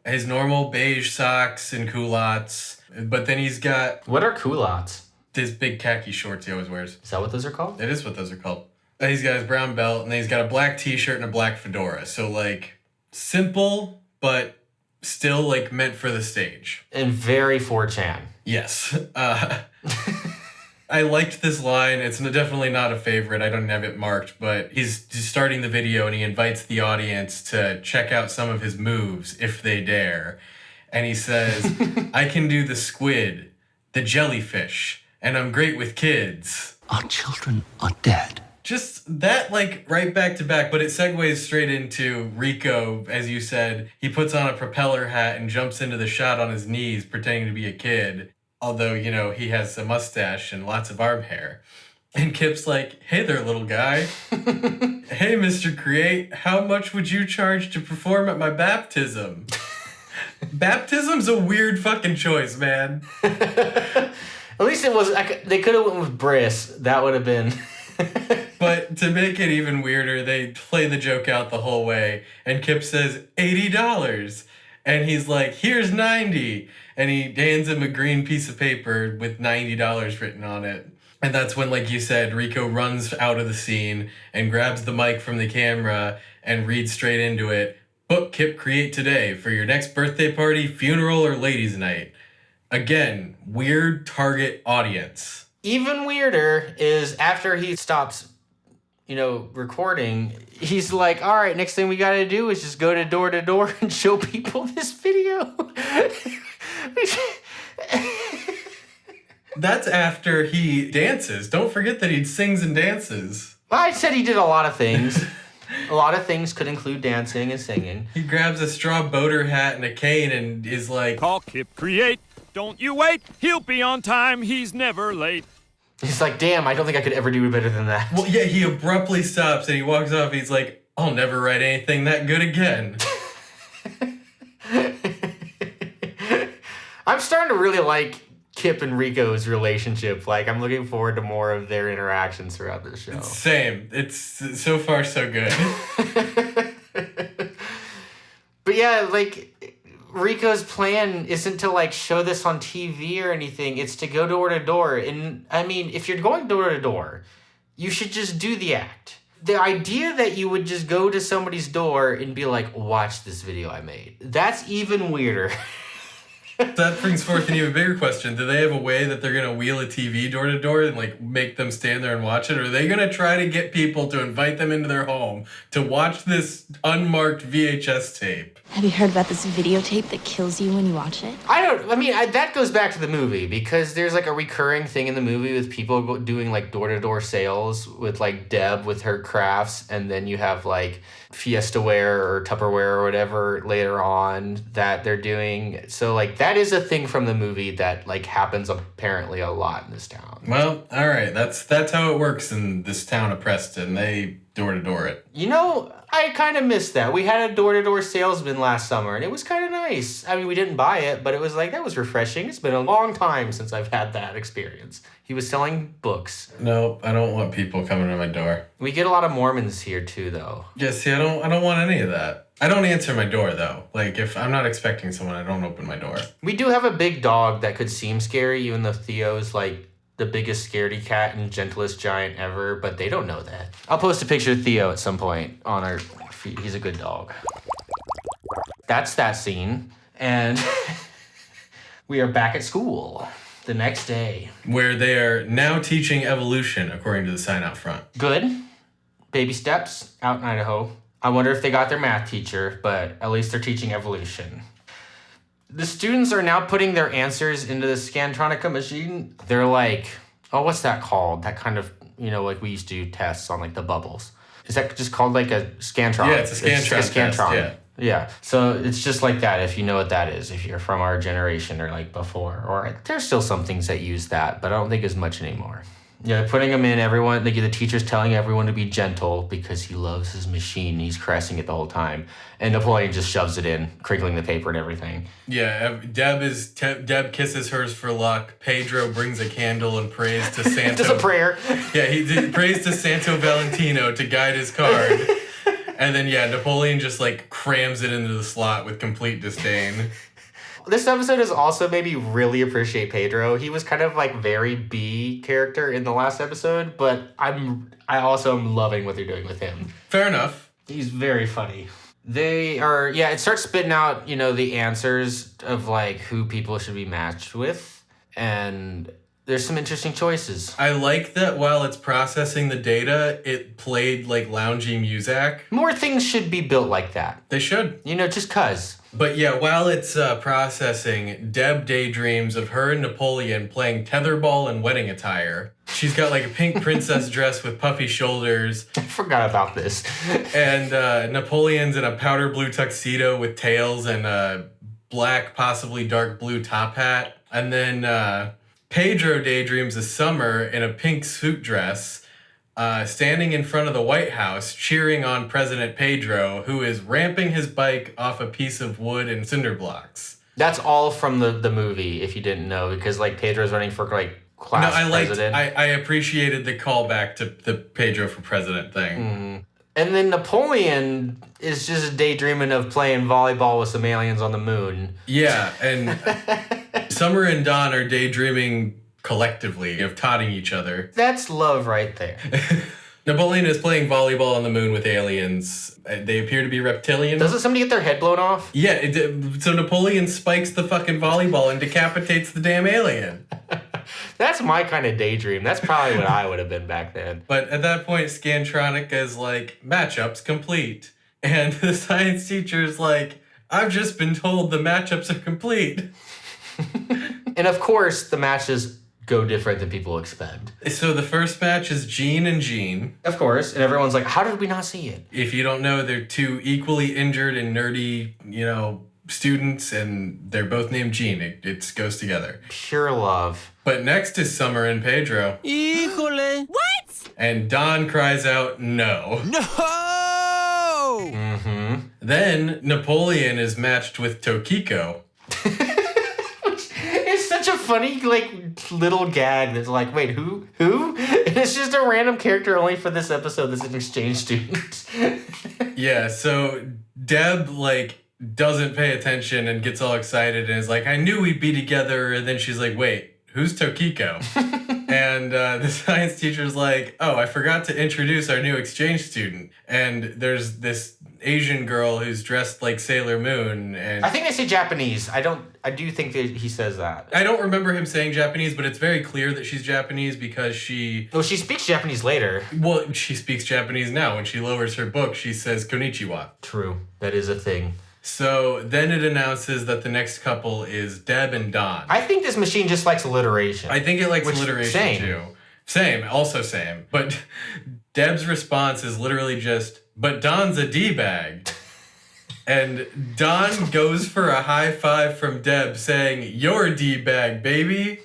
his normal beige socks and culottes, but then he's got... What are culottes? His big khaki shorts he always wears. Is that what those are called? It is what those are called. And he's got his brown belt, and then he's got a black t-shirt and a black fedora. So, like, simple, but still, like, meant for the stage. And very 4chan. Yes. I liked this line. It's definitely not a favorite. I don't have it marked, but he's starting the video, and he invites the audience to check out some of his moves, if they dare. And he says, I can do the squid, the jellyfish, and I'm great with kids. Our children are dead. Just that, like, right back to back, but it segues straight into Rico, as you said. He puts on a propeller hat and jumps into the shot on his knees, pretending to be a kid. Although, he has a mustache and lots of arm hair. And Kip's like, hey there, little guy. Hey, Mr. Create, how much would you charge to perform at my baptism? Baptism's a weird fucking choice, man. At least it was, they could have went with Briss. That would have been... But to make it even weirder, they play the joke out the whole way. And Kip says, $80. And he's like, here's $90. And he hands him a green piece of paper with $90 written on it. And that's when, like you said, Rico runs out of the scene and grabs the mic from the camera and reads straight into it. Book Kip Create today for your next birthday party, funeral, or ladies' night. Again, weird target audience. Even weirder is after he stops, recording, he's like, all right, next thing we got to do is just go to door and show people this video. That's after he dances. Don't forget that he sings and dances. I said he did a lot of things. A lot of things could include dancing and singing. He grabs a straw boater hat and a cane and is like, Call Kip Create. Don't you wait. He'll be on time. He's never late. He's like, damn, I don't think I could ever do better than that. Well, yeah, he abruptly stops and he walks off. He's like, I'll never write anything that good again. I'm starting to really like Kip and Rico's relationship. Like, I'm looking forward to more of their interactions throughout this show. Same. It's so far so good. But yeah, like, Rico's plan isn't to, like, show this on TV or anything. It's to go door to door. And, I mean, if you're going door to door, you should just do the act. The idea that you would just go to somebody's door and be like, watch this video I made. That's even weirder. That brings forth an even bigger question. Do they have a way that they're going to wheel a TV door to door and like make them stand there and watch it? Or are they going to try to get people to invite them into their home to watch this unmarked VHS tape? Have you heard about this videotape that kills you when you watch it? That goes back to the movie because there's like a recurring thing in the movie with people doing like door-to-door sales with like Deb with her crafts, and then you have like Fiesta ware or Tupperware or whatever later on that they're doing. So like that is a thing from the movie that like happens apparently a lot in this town. Well, all right. That's how it works in this town of Preston. They door-to-door it. You know, I kind of missed that. We had a door-to-door salesman last summer, and it was kind of nice. I mean, we didn't buy it, but it was like, that was refreshing. It's been a long time since I've had that experience. He was selling books. No, I don't want people coming to my door. We get a lot of Mormons here, too, though. Yeah, see, I don't want any of that. I don't answer my door, though. Like, if I'm not expecting someone, I don't open my door. We do have a big dog that could seem scary, even though Theo's, like, the biggest scaredy cat and gentlest giant ever, but they don't know that. I'll post a picture of Theo at some point on our feed. He's a good dog. That's that scene. And we are back at school the next day. Where they are now teaching evolution, according to the sign out front. Good. Baby steps out in Idaho. I wonder if they got their math teacher, but at least they're teaching evolution. The students are now putting their answers into the Scantronica machine. They're like, oh, what's that called? That kind of, like we used to do tests on like the bubbles. Is that just called like a Scantron? Yeah, it's a Scantron test, yeah. Yeah, so it's just like that if you know what that is, if you're from our generation or like before. Or there's still some things that use that, but I don't think as much anymore. Yeah, putting them in, everyone, the teacher's telling everyone to be gentle because he loves his machine. He's caressing it the whole time. And Napoleon just shoves it in, crinkling the paper and everything. Yeah, Deb kisses hers for luck. Pedro brings a candle and prays to Santo. Just a prayer. Yeah, he prays to Santo Valentino to guide his card. And then, Napoleon just like crams it into the slot with complete disdain. This episode has also made me really appreciate Pedro. He was kind of like very B character in the last episode, but I also am loving what they're doing with him. Fair enough. He's very funny. They are, it starts spitting out, the answers of like who people should be matched with. And there's some interesting choices. I like that while it's processing the data, it played like loungy music. More things should be built like that. They should. Just cuz. But while it's processing, Deb daydreams of her and Napoleon playing tetherball in wedding attire. She's got like a pink princess dress with puffy shoulders. I forgot about this. And Napoleon's in a powder blue tuxedo with tails and a black, possibly dark blue top hat. And then Pedro daydreams of Summer in a pink suit dress. Standing in front of the White House, cheering on President Pedro, who is ramping his bike off a piece of wood and cinder blocks. That's all from the movie, if you didn't know, because like Pedro's running for like class president. I appreciated the callback to the Pedro for president thing. Mm-hmm. And then Napoleon is just daydreaming of playing volleyball with some aliens on the moon. Yeah, and Summer and Dawn are daydreaming collectively of totting each other. That's love right there. Napoleon is playing volleyball on the moon with aliens. They appear to be reptilian. Doesn't somebody get their head blown off? Yeah, so Napoleon spikes the fucking volleyball and decapitates the damn alien. That's my kind of daydream. That's probably what I would have been back then. But at that point, Scantronica is like, matchups complete. And the science teacher's like, I've just been told the matchups are complete. And of course, the match is go different than people expect. So the first match is Gene and Gene. Of course, and everyone's like, how did we not see it? If you don't know, they're two equally injured and nerdy, students, and they're both named Gene. It goes together. Pure love. But next is Summer and Pedro. Híjole. What? And Don cries out, no. No! Mm-hmm. Then Napoleon is matched with Tokiko. It's such a funny, little gag that's like, wait, who? And it's just a random character only for this episode that's an exchange student. Yeah, so Deb, doesn't pay attention and gets all excited and is like, I knew we'd be together. And then she's like, wait, who's Tokiko? And the science teacher's like, oh, I forgot to introduce our new exchange student. And there's this Asian girl who's dressed like Sailor Moon. And I think they say Japanese. I do think that he says that. I don't remember him saying Japanese, but it's very clear that she's Japanese because she... Oh, she speaks Japanese later. Well, she speaks Japanese now. When she lowers her book, she says konnichiwa. True. That is a thing. So then it announces that the next couple is Deb and Don. I think this machine just likes alliteration. I think it likes alliteration too. Also same. But Deb's response is literally just, but Don's a D-bag. And Don goes for a high five from Deb saying, you're a D-bag, baby.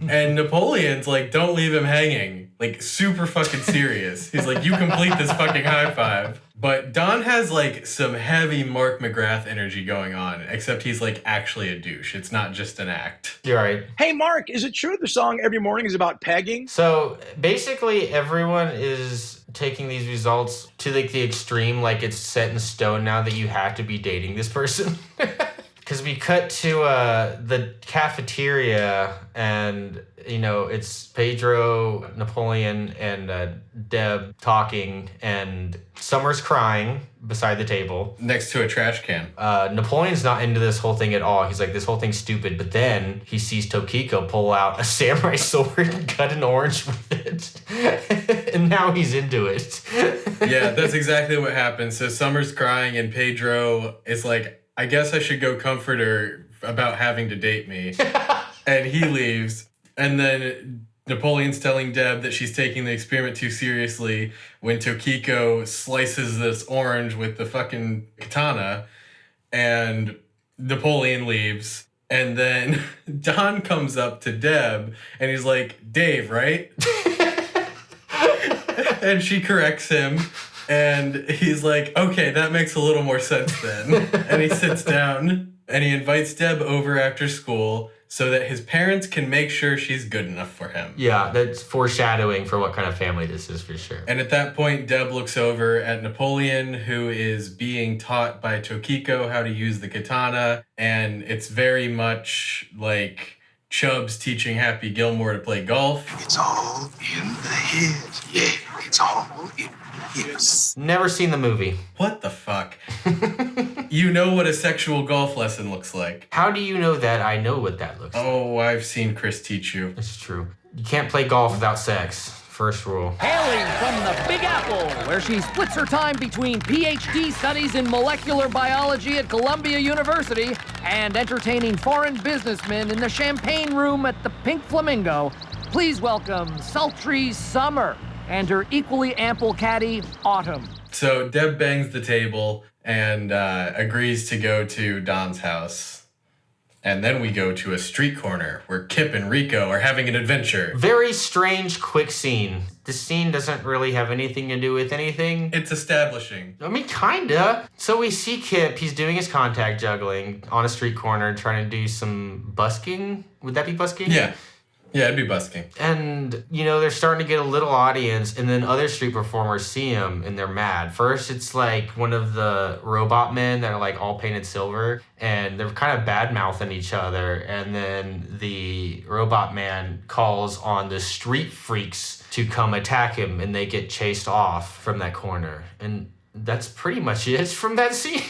And Napoleon's like, don't leave him hanging. Super fucking serious. He's like, you complete this fucking high five. But Don has some heavy Mark McGrath energy going on, except he's actually a douche. It's not just an act. You're right. Hey, Mark, is it true the song Every Morning is about pegging? So basically everyone is taking these results to the extreme, it's set in stone now that you have to be dating this person. Because we cut to the cafeteria and, it's Pedro, Napoleon, and Deb talking, and Summer's crying beside the table. Next to a trash can. Napoleon's not into this whole thing at all. He's like, this whole thing's stupid. But then he sees Tokiko pull out a samurai sword and cut an orange with it. And now he's into it. Yeah, that's exactly what happens. So Summer's crying and Pedro is like, I guess I should go comfort her about having to date me. And he leaves. And then Napoleon's telling Deb that she's taking the experiment too seriously when Tokiko slices this orange with the fucking katana. And Napoleon leaves. And then Don comes up to Deb and he's like, Dave, right? And she corrects him. And he's like, okay, that makes a little more sense then. And he sits down and he invites Deb over after school so that his parents can make sure she's good enough for him. Yeah, that's foreshadowing for what kind of family this is for sure. And at that point, Deb looks over at Napoleon, who is being taught by Tokiko how to use the katana. And it's very much like Chubbs teaching Happy Gilmore to play golf. It's all in the head. Yeah, it's all in the hips. Never seen the movie. What the fuck? You know what a sexual golf lesson looks like. How do you know that I know what that looks like? Oh, I've seen Chris teach you. It's true. You can't play golf without sex. First rule. Hailing from the Big Apple, where she splits her time between PhD studies in molecular biology at Columbia University and entertaining foreign businessmen in the champagne room at the Pink Flamingo, please welcome sultry Summer and her equally ample caddy, Autumn. So Deb bangs the table and agrees to go to Don's house. And then we go to a street corner where Kip and Rico are having an adventure. Very strange, quick scene. This scene doesn't really have anything to do with anything. It's establishing. I mean, kinda. So we see Kip, he's doing his contact juggling on a street corner, trying to do some busking. Would that be busking? Yeah. Yeah, it'd be busking. And, they're starting to get a little audience, and then other street performers see him, and they're mad. First, it's like one of the robot men that are all painted silver, and they're kind of bad-mouthing each other. And then the robot man calls on the street freaks to come attack him, and they get chased off from that corner. And that's pretty much it from that scene.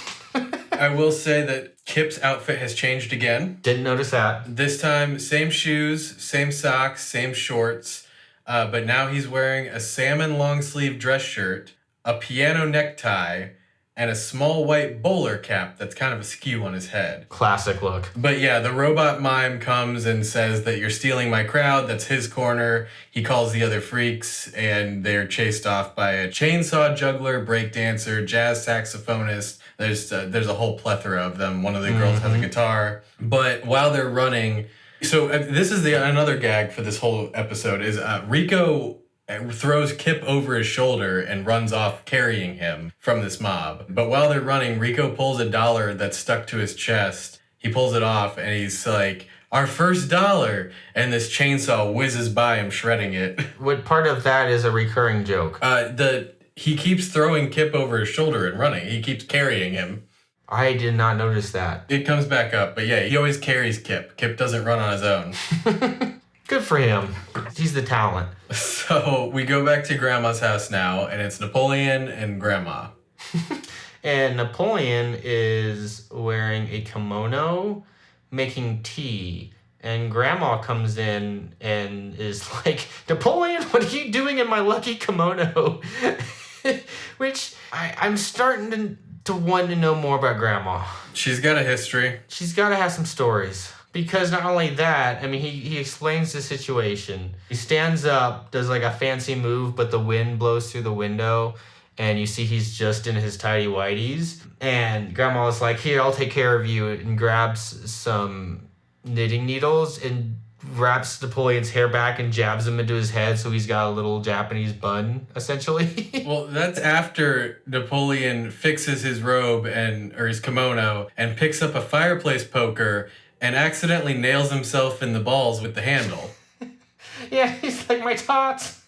I will say that Kip's outfit has changed again. Didn't notice that. This time, same shoes, same socks, same shorts, but now he's wearing a salmon long sleeve dress shirt, a piano necktie, and a small white bowler cap that's kind of askew on his head. Classic look. But yeah, the robot mime comes and says that you're stealing my crowd. That's his corner. He calls the other freaks, and they're chased off by a chainsaw juggler, breakdancer, jazz saxophonist. There's a whole plethora of them. One of the girls has a guitar. But while they're running, so this is another gag for this whole episode is Rico throws Kip over his shoulder and runs off carrying him from this mob. But while they're running, Rico pulls a dollar that's stuck to his chest. He pulls it off and he's like, our first $1. And this chainsaw whizzes by him, shredding it. What part of that is a recurring joke? He keeps throwing Kip over his shoulder and running. He keeps carrying him. I did not notice that. It comes back up, but yeah, he always carries Kip. Kip doesn't run on his own. Good for him. He's the talent. So we go back to Grandma's house now, and it's Napoleon and Grandma. And Napoleon is wearing a kimono, making tea. And Grandma comes in and is like, Napoleon, what are you doing in my lucky kimono? Which I'm starting to want to know more about Grandma. She's got a history. She's got to have some stories. Because not only that, I mean, he explains the situation. He stands up, does like a fancy move, but the wind blows through the window, and you see he's just in his tidy whities. And Grandma's like, here, I'll take care of you, and grabs some knitting needles and wraps Napoleon's hair back and jabs him into his head so he's got a little Japanese bun, essentially. Well, that's after Napoleon fixes his robe or his kimono and picks up a fireplace poker and accidentally nails himself in the balls with the handle. Yeah, he's like, my tots.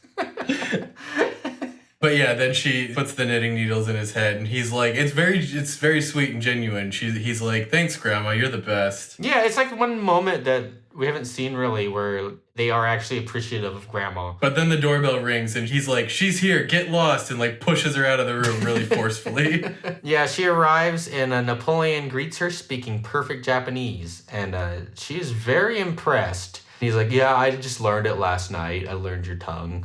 But yeah, then she puts the knitting needles in his head, and he's like, it's very sweet and genuine. He's like, thanks, Grandma, you're the best. Yeah, it's like one moment that we haven't seen really where they are actually appreciative of Grandma. But then the doorbell rings, and he's like, she's here, get lost, and like pushes her out of the room really forcefully. Yeah, she arrives, and Napoleon greets her speaking perfect Japanese, and she is very impressed. He's like, yeah, I just learned it last night. I learned your tongue.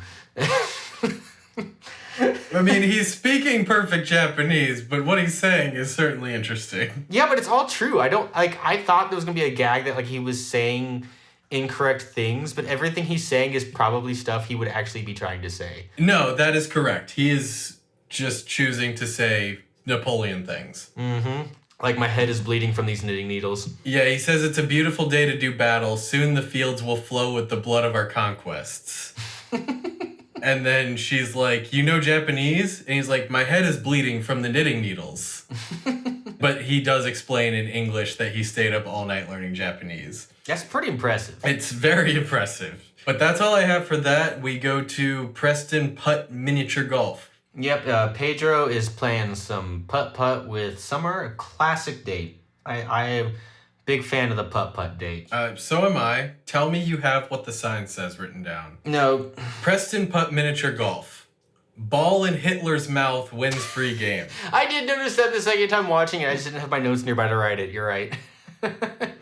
I mean, he's speaking perfect Japanese, but what he's saying is certainly interesting. Yeah, but it's all true. I thought there was going to be a gag that like he was saying incorrect things, but everything he's saying is probably stuff he would actually be trying to say. No, that is correct. He is just choosing to say Napoleon things. Mm-hmm. Like, my head is bleeding from these knitting needles. Yeah, he says it's a beautiful day to do battle. Soon the fields will flow with the blood of our conquests. And then she's like, you know Japanese? And he's like, my head is bleeding from the knitting needles. But he does explain in English that he stayed up all night learning Japanese. That's pretty impressive. It's very impressive. But that's all I have for that. We go to Preston Putt Miniature Golf. Yep, Pedro is playing some putt-putt with Summer, a classic date. I am big fan of the putt-putt date. So am I. Tell me you have what the sign says written down. No. Preston Putt Miniature Golf. Ball in Hitler's mouth wins free game. I did notice that the second time watching it. I just didn't have my notes nearby to write it. You're right.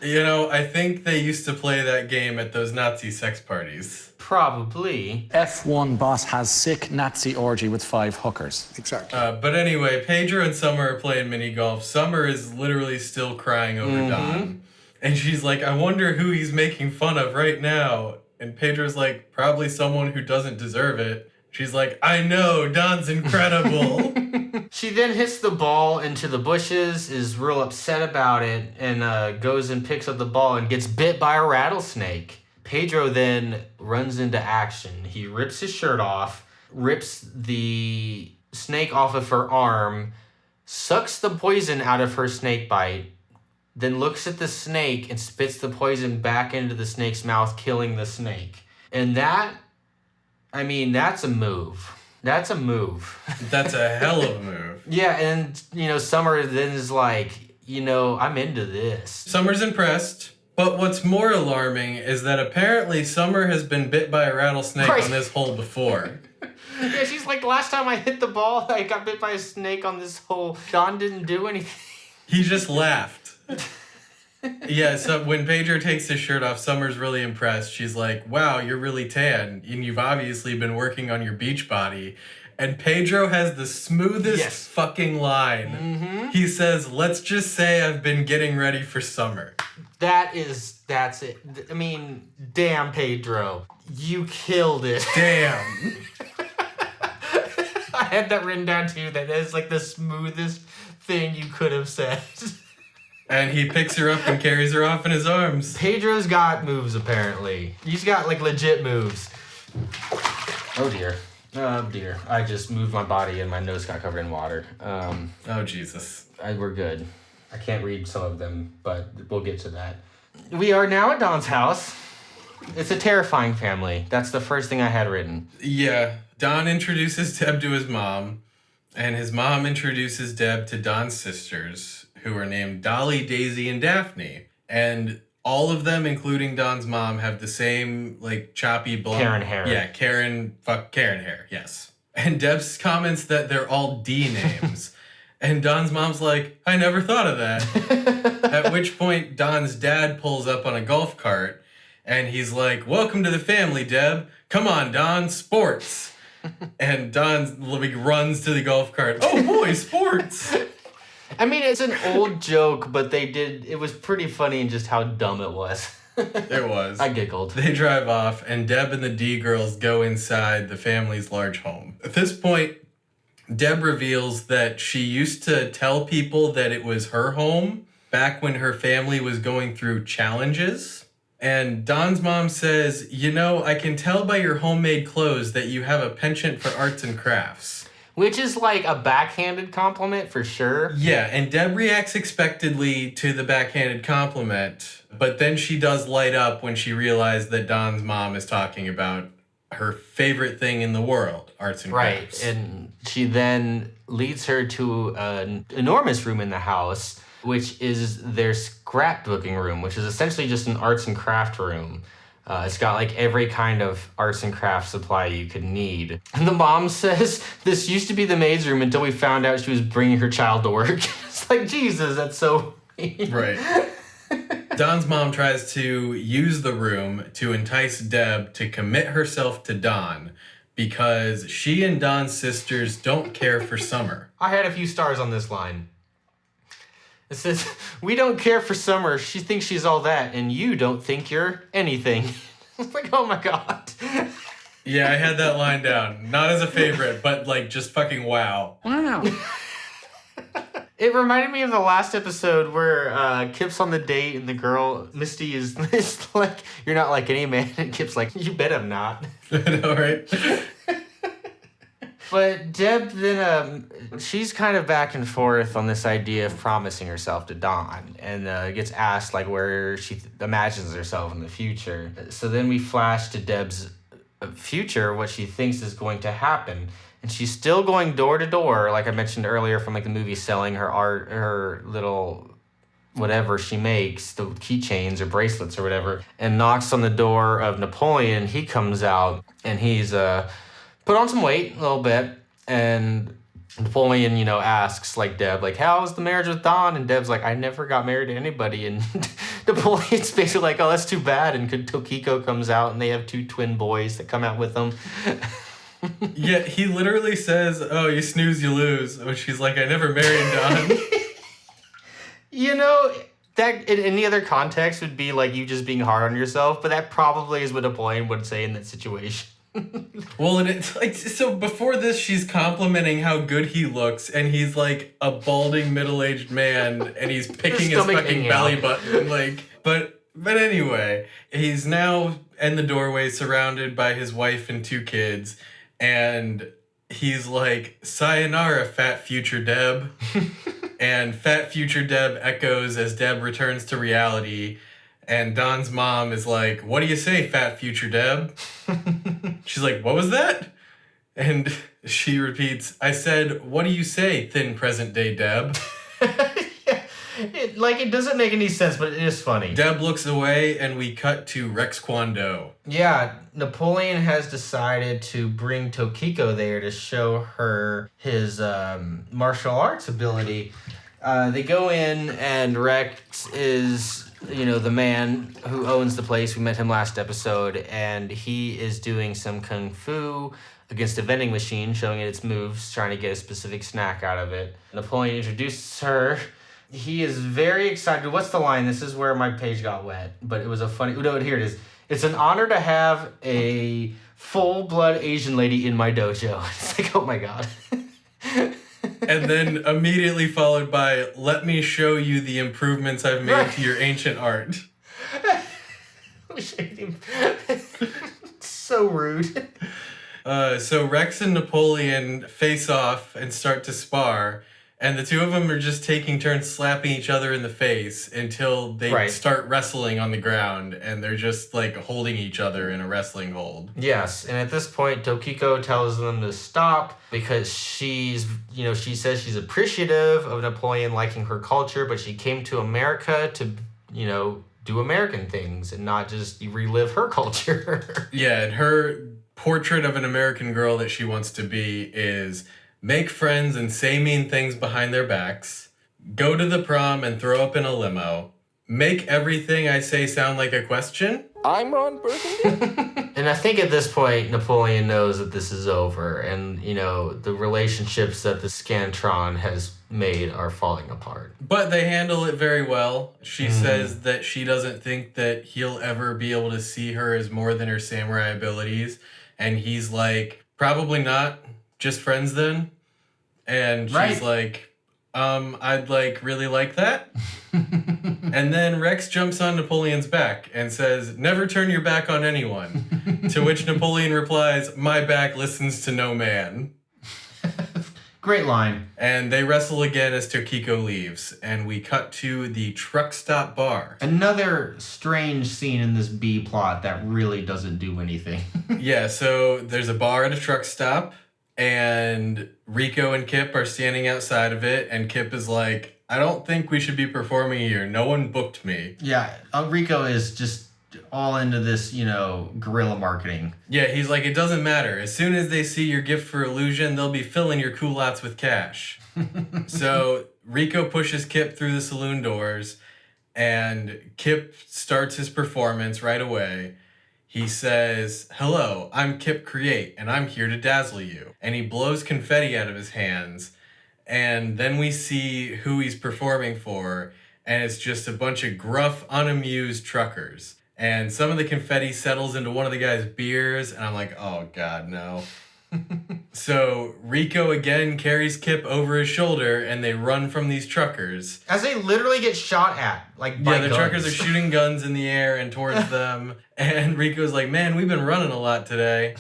You know, I think they used to play that game at those Nazi sex parties. Probably. F1 boss has sick Nazi orgy with 5 hookers. Exactly. But anyway, Pedro and Summer are playing mini golf. Summer is literally still crying over Don. And she's like, I wonder who he's making fun of right now. And Pedro's like, probably someone who doesn't deserve it. She's like, I know, Don's incredible. She then hits the ball into the bushes, is real upset about it, and goes and picks up the ball and gets bit by a rattlesnake. Pedro then runs into action. He rips his shirt off, rips the snake off of her arm, sucks the poison out of her snake bite, then looks at the snake and spits the poison back into the snake's mouth, killing the snake. And that's a move. That's a move. That's a hell of a move. Yeah, and, Summer then is like, I'm into this. Summer's impressed. But what's more alarming is that apparently Summer has been bit by a rattlesnake on this hole before. Yeah, she's like, last time I hit the ball, I got bit by a snake on this hole. Don didn't do anything. He just laughed. Yeah, so when Pedro takes his shirt off, Summer's really impressed. She's like, wow, you're really tan, and you've obviously been working on your beach body. And Pedro has the smoothest fucking line. Mm-hmm. He says, let's just say I've been getting ready for summer. That's it. I mean, damn, Pedro. You killed it. Damn. I had that written down too. That is like the smoothest thing you could have said. And he picks her up and carries her off in his arms. Pedro's got moves, apparently. He's got, like, legit moves. Oh, dear. Oh, dear. I just moved my body and my nose got covered in water. Oh, Jesus. We're good. I can't read some of them, but we'll get to that. We are now at Don's house. It's a terrifying family. That's the first thing I had written. Yeah. Don introduces Deb to his mom, and his mom introduces Deb to Don's sisters, who are named Dolly, Daisy, and Daphne. And all of them, including Don's mom, have the same, like, choppy blonde... Karen hair. Yeah, Karen hair, yes. And Deb's comments that they're all D names. And Don's mom's like, I never thought of that. At which point, Don's dad pulls up on a golf cart, and he's like, welcome to the family, Deb. Come on, Don, sports. And Don runs to the golf cart. Oh, boy, sports. I mean, it's an old joke, but it was pretty funny in just how dumb it was. It was. I giggled. They drive off, and Deb and the D girls go inside the family's large home. At this point, Deb reveals that she used to tell people that it was her home back when her family was going through challenges. And Don's mom says, you know, I can tell by your homemade clothes that you have a penchant for arts and crafts. Which is like a backhanded compliment for sure. Yeah, and Deb reacts expectedly to the backhanded compliment, but then she does light up when she realized that Don's mom is talking about her favorite thing in the world, arts and crafts. Right, and she then leads her to an enormous room in the house, which is their scrapbooking room, which is essentially just an arts and craft room. It's got like every kind of arts and craft supply you could need. And the mom says, this used to be the maid's room until we found out she was bringing her child to work. It's like, Jesus, that's so weird. Right. Don's mom tries to use the room to entice Deb to commit herself to Don because she and Don's sisters don't care for summer. I had a few stars on this line. It says, we don't care for summer. She thinks she's all that, and you don't think you're anything. It's like, oh my God. Yeah, I had that line down. Not as a favorite, but like just fucking wow. Wow. It reminded me of the last episode where Kip's on the date and the girl, Misty, is like, you're not like any man. And Kip's like, you bet I'm not. I know, right? But Deb then, she's kind of back and forth on this idea of promising herself to Don and gets asked like where she imagines herself in the future. So then we flash to Deb's future, what she thinks is going to happen. And she's still going door to door, like I mentioned earlier from like the movie, selling her art, her little whatever she makes, the keychains or bracelets or whatever, and knocks on the door of Napoleon. He comes out and he's put on some weight a little bit, and Napoleon, asks like Deb, like, how's the marriage with Don? And Deb's like, I never got married to anybody. And Napoleon's basically like, oh, that's too bad. And Tokiko comes out, and they have 2 twin boys that come out with them. Yeah, he literally says, oh, you snooze, you lose. Which she's like, I never married Don. That in any other context would be like you just being hard on yourself, but that probably is what Napoleon would say in that situation. Well, and it's like, so before this, she's complimenting how good he looks, and he's like a balding middle-aged man, and he's picking his fucking belly button, like, but anyway, he's now in the doorway surrounded by his wife and 2 kids, and he's like, sayonara, fat future Deb. And fat future Deb echoes as Deb returns to reality. And Don's mom is like, what do you say, fat future Deb? She's like, what was that? And she repeats, I said, what do you say, thin present day Deb? It doesn't make any sense, but it is funny. Deb looks away, and we cut to Rex Kwon Do. Yeah, Napoleon has decided to bring Tokiko there to show her his martial arts ability. They go in, and Rex is, the man who owns the place. We met him last episode, and he is doing some kung fu. against a vending machine, showing it its moves, trying to get a specific snack out of it. Napoleon introduces her. He is very excited. What's the line? This is where my page got wet, but it was a funny... No, here it is. It's an honor to have a full-blood Asian lady in my dojo. It's like, oh my God. And then immediately followed by, let me show you the improvements I've made to your ancient art. So rude. So Rex and Napoleon face off and start to spar, and the two of them are just taking turns slapping each other in the face until they start wrestling on the ground, and they're just like holding each other in a wrestling hold. Yes, and at this point, Tokiko tells them to stop because she says she's appreciative of Napoleon liking her culture, but she came to America to, do American things and not just relive her culture. Yeah, and her portrait of an American girl that she wants to be is make friends and say mean things behind their backs, go to the prom and throw up in a limo, make everything I say sound like a question. I'm Ron Burgundy. And I think at this point, Napoleon knows that this is over, and, the relationships that the Scantron has made are falling apart. But they handle it very well. She says that she doesn't think that he'll ever be able to see her as more than her samurai abilities. And he's like, probably not, just friends then. And she's like, I'd really like that. And then Rex jumps on Napoleon's back and says, never turn your back on anyone. To which Napoleon replies, my back listens to no man. Great line. And they wrestle again as Tokiko leaves. And we cut to the truck stop bar. Another strange scene in this B plot that really doesn't do anything. Yeah, so there's a bar at a truck stop. And Rico and Kip are standing outside of it. And Kip is like, I don't think we should be performing here. No one booked me. Yeah, Rico is just all into this, guerrilla marketing. Yeah, he's like, it doesn't matter. As soon as they see your gift for illusion, they'll be filling your culottes with cash. So Rico pushes Kip through the saloon doors, and Kip starts his performance right away. He says, hello, I'm Kip Create, and I'm here to dazzle you. And he blows confetti out of his hands. And then we see who he's performing for, and it's just a bunch of gruff, unamused truckers. And some of the confetti settles into one of the guy's beers, and I'm like, oh God, no. So Rico again carries Kip over his shoulder, and they run from these truckers. As they literally get shot at, by the guns. Truckers are shooting guns in the air and towards them. And Rico's like, man, we've been running a lot today.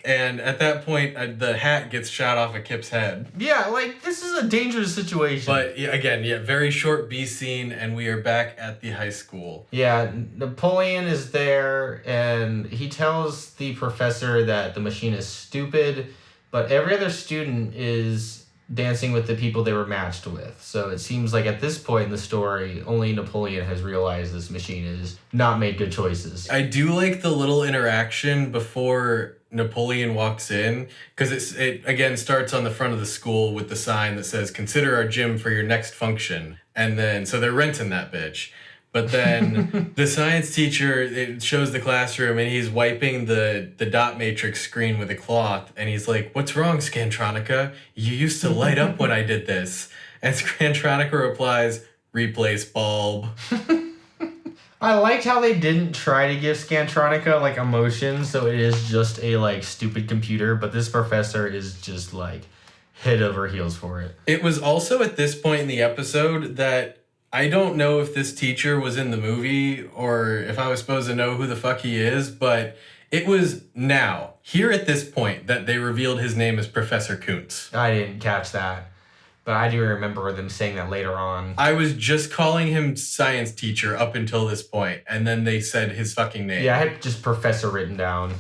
And at that point, the hat gets shot off of Kip's head. Yeah, this is a dangerous situation. But again, very short B scene, and we are back at the high school. Yeah, Napoleon is there, and he tells the professor that the machine is stupid, but every other student is dancing with the people they were matched with. So it seems like at this point in the story, only Napoleon has realized this machine has not made good choices. I do like the little interaction before Napoleon walks in, because it again starts on the front of the school with the sign that says, consider our gym for your next function. And then, so they're renting that bitch. But then the science teacher, it shows the classroom, and he's wiping the dot matrix screen with a cloth. And he's like, what's wrong, Scantronica? You used to light up when I did this. And Scantronica replies, replace bulb. I liked how they didn't try to give Scantronica emotion, so it is just a stupid computer, but this professor is just head over heels for it. It was also at this point in the episode that I don't know if this teacher was in the movie or if I was supposed to know who the fuck he is, but it was now, here at this point, that they revealed his name as Professor Kuntz. I didn't catch that, but I do remember them saying that later on. I was just calling him science teacher up until this point, and then they said his fucking name. Yeah, I had just professor written down.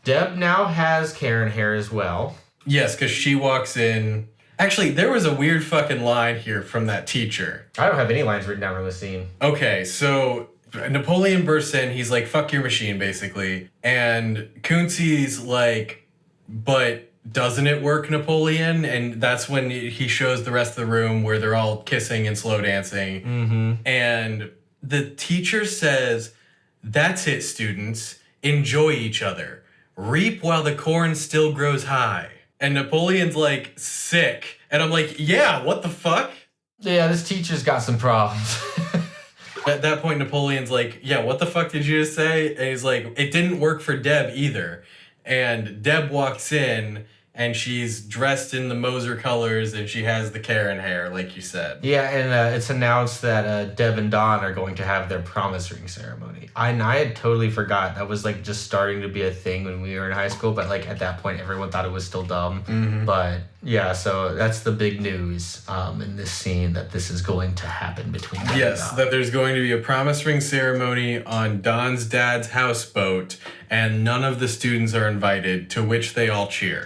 Deb now has Karen hair as well. Yes, because she walks in. Actually, there was a weird fucking line here from that teacher. I don't have any lines written down from this scene. Okay, so Napoleon bursts in. He's like, fuck your machine, basically. And Kuntzy's like, but doesn't it work, Napoleon? And that's when he shows the rest of the room where they're all kissing and slow dancing. Mm-hmm. And the teacher says, that's it, students. Enjoy each other. reap while the corn still grows high. And Napoleon's like, sick. And I'm like, yeah, what the fuck? Yeah, this teacher's got some problems. At that point, Napoleon's like, yeah, what the fuck did you just say? And he's like, it didn't work for Deb either. And Deb walks in, and she's dressed in the Moser colors, and she has the Karen hair, like you said. Yeah, and it's announced that Deb and Don are going to have their promise ring ceremony. I had totally forgot. That was like just starting to be a thing when we were in high school, but like at that point, everyone thought it was still dumb. Mm-hmm. But yeah, so that's the big news in this scene, that this is going to happen between them. Yes, that there's going to be a promise ring ceremony on Don's dad's houseboat, and none of the students are invited, to which they all cheer.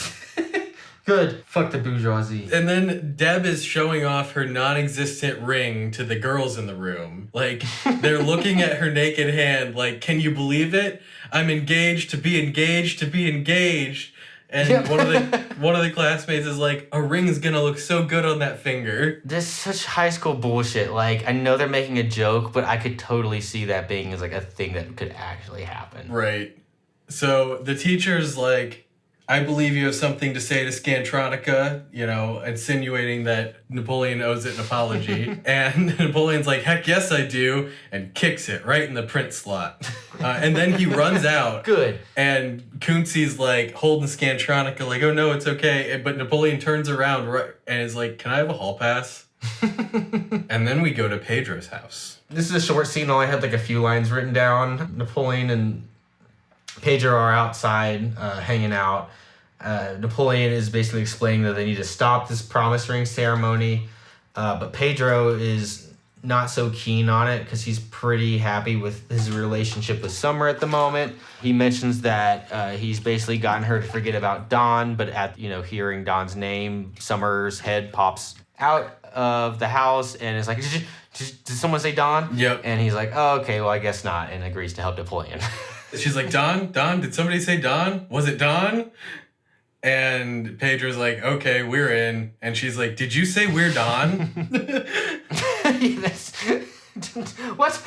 Good. Fuck the bourgeoisie. And then Deb is showing off her non-existent ring to the girls in the room. Like, they're looking at her naked hand like, can you believe it? I'm engaged to be engaged to be engaged. And one of the classmates is like, a ring's gonna look so good on that finger. This is such high school bullshit. Like, I know they're making a joke, but I could totally see that being as like a thing that could actually happen. Right. So the teacher's like, I believe you have something to say to Scantronica, insinuating that Napoleon owes it an apology. And Napoleon's like, heck yes I do, and kicks it right in the print slot. And then he runs out. Good. And Kunzi's like holding Scantronica like, oh no, it's okay. But Napoleon turns around and is like, can I have a hall pass? And then we go to Pedro's house. This is a short scene. I had like a few lines written down. Napoleon and Pedro are outside hanging out. Napoleon is basically explaining that they need to stop this promise ring ceremony, but Pedro is not so keen on it because he's pretty happy with his relationship with Summer at the moment. He mentions that he's basically gotten her to forget about Don, but at hearing Don's name, Summer's head pops out of the house and is like, did someone say Don? Yep. And he's like, oh, okay, well I guess not, and agrees to help Napoleon. She's like, Don, did somebody say Don? Was it Don? And Pedro's like, okay, we're in. And she's like, did you say we're Don? What?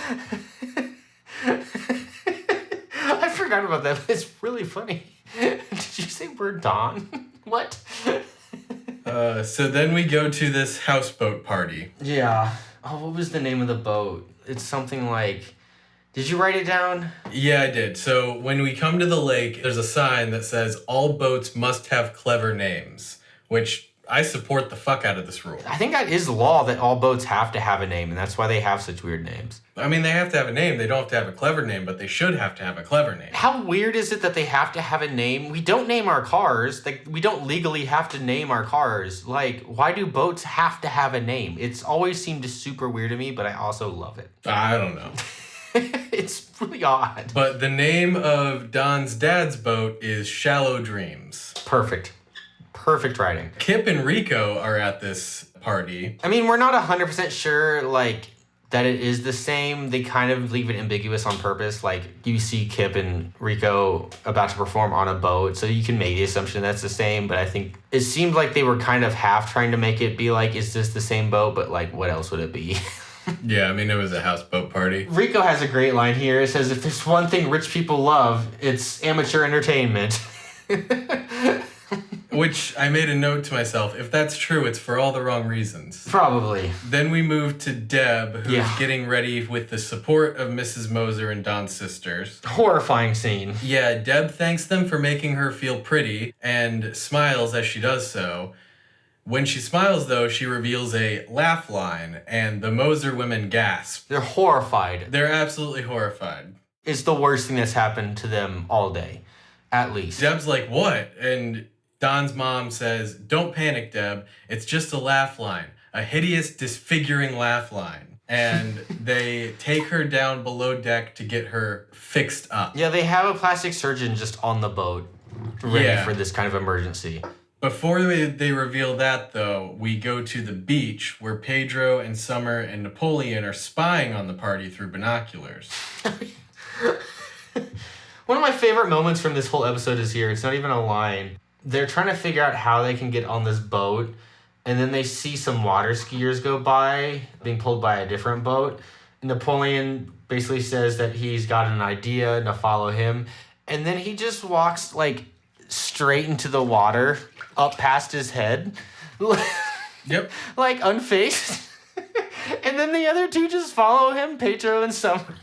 I forgot about that, but it's really funny. Did you say we're Don? What? So then we go to this houseboat party. Yeah. Oh, what was the name of the boat? It's something like... Did you write it down? Yeah, I did. So when we come to the lake, there's a sign that says all boats must have clever names, which I support the fuck out of this rule. I think that is law that all boats have to have a name, and that's why they have such weird names. I mean, they have to have a name. They don't have to have a clever name, but they should have to have a clever name. How weird is it that they have to have a name? We don't name our cars. Like, we don't legally have to name our cars. Like, why do boats have to have a name? It's always seemed super weird to me, but I also love it. I don't know. It's really odd. But the name of Don's dad's boat is Shallow Dreams. Perfect. Perfect writing. Kip and Rico are at this party. I mean, we're not 100% sure, that it is the same. They kind of leave it ambiguous on purpose. Like, you see Kip and Rico about to perform on a boat, so you can make the assumption that's the same, but I think it seemed like they were kind of half trying to make it be like, is this the same boat? But, what else would it be? Yeah, I mean, it was a houseboat party. Rico has a great line here. It says, if there's one thing rich people love, it's amateur entertainment. Which I made a note to myself. If that's true, it's for all the wrong reasons. Probably. Then we move to Deb, who's getting ready with the support of Mrs. Moser and Don's sisters. Horrifying scene. Yeah, Deb thanks them for making her feel pretty and smiles as she does so. When she smiles, though, she reveals a laugh line, and the Moser women gasp. They're horrified. They're absolutely horrified. It's the worst thing that's happened to them all day, at least. Deb's like, what? And Don's mom says, don't panic, Deb. It's just a laugh line. A hideous, disfiguring laugh line. And they take her down below deck to get her fixed up. Yeah, they have a plastic surgeon just on the boat, ready for this kind of emergency. Before they reveal that, though, we go to the beach where Pedro and Summer and Napoleon are spying on the party through binoculars. One of my favorite moments from this whole episode is here. It's not even a line. They're trying to figure out how they can get on this boat, and then they see some water skiers go by, being pulled by a different boat. Napoleon basically says that he's got an idea to follow him, and then he just walks like straight into the water, up past his head. Yep. Like unfazed. And then the other two just follow him, Pedro and Summer.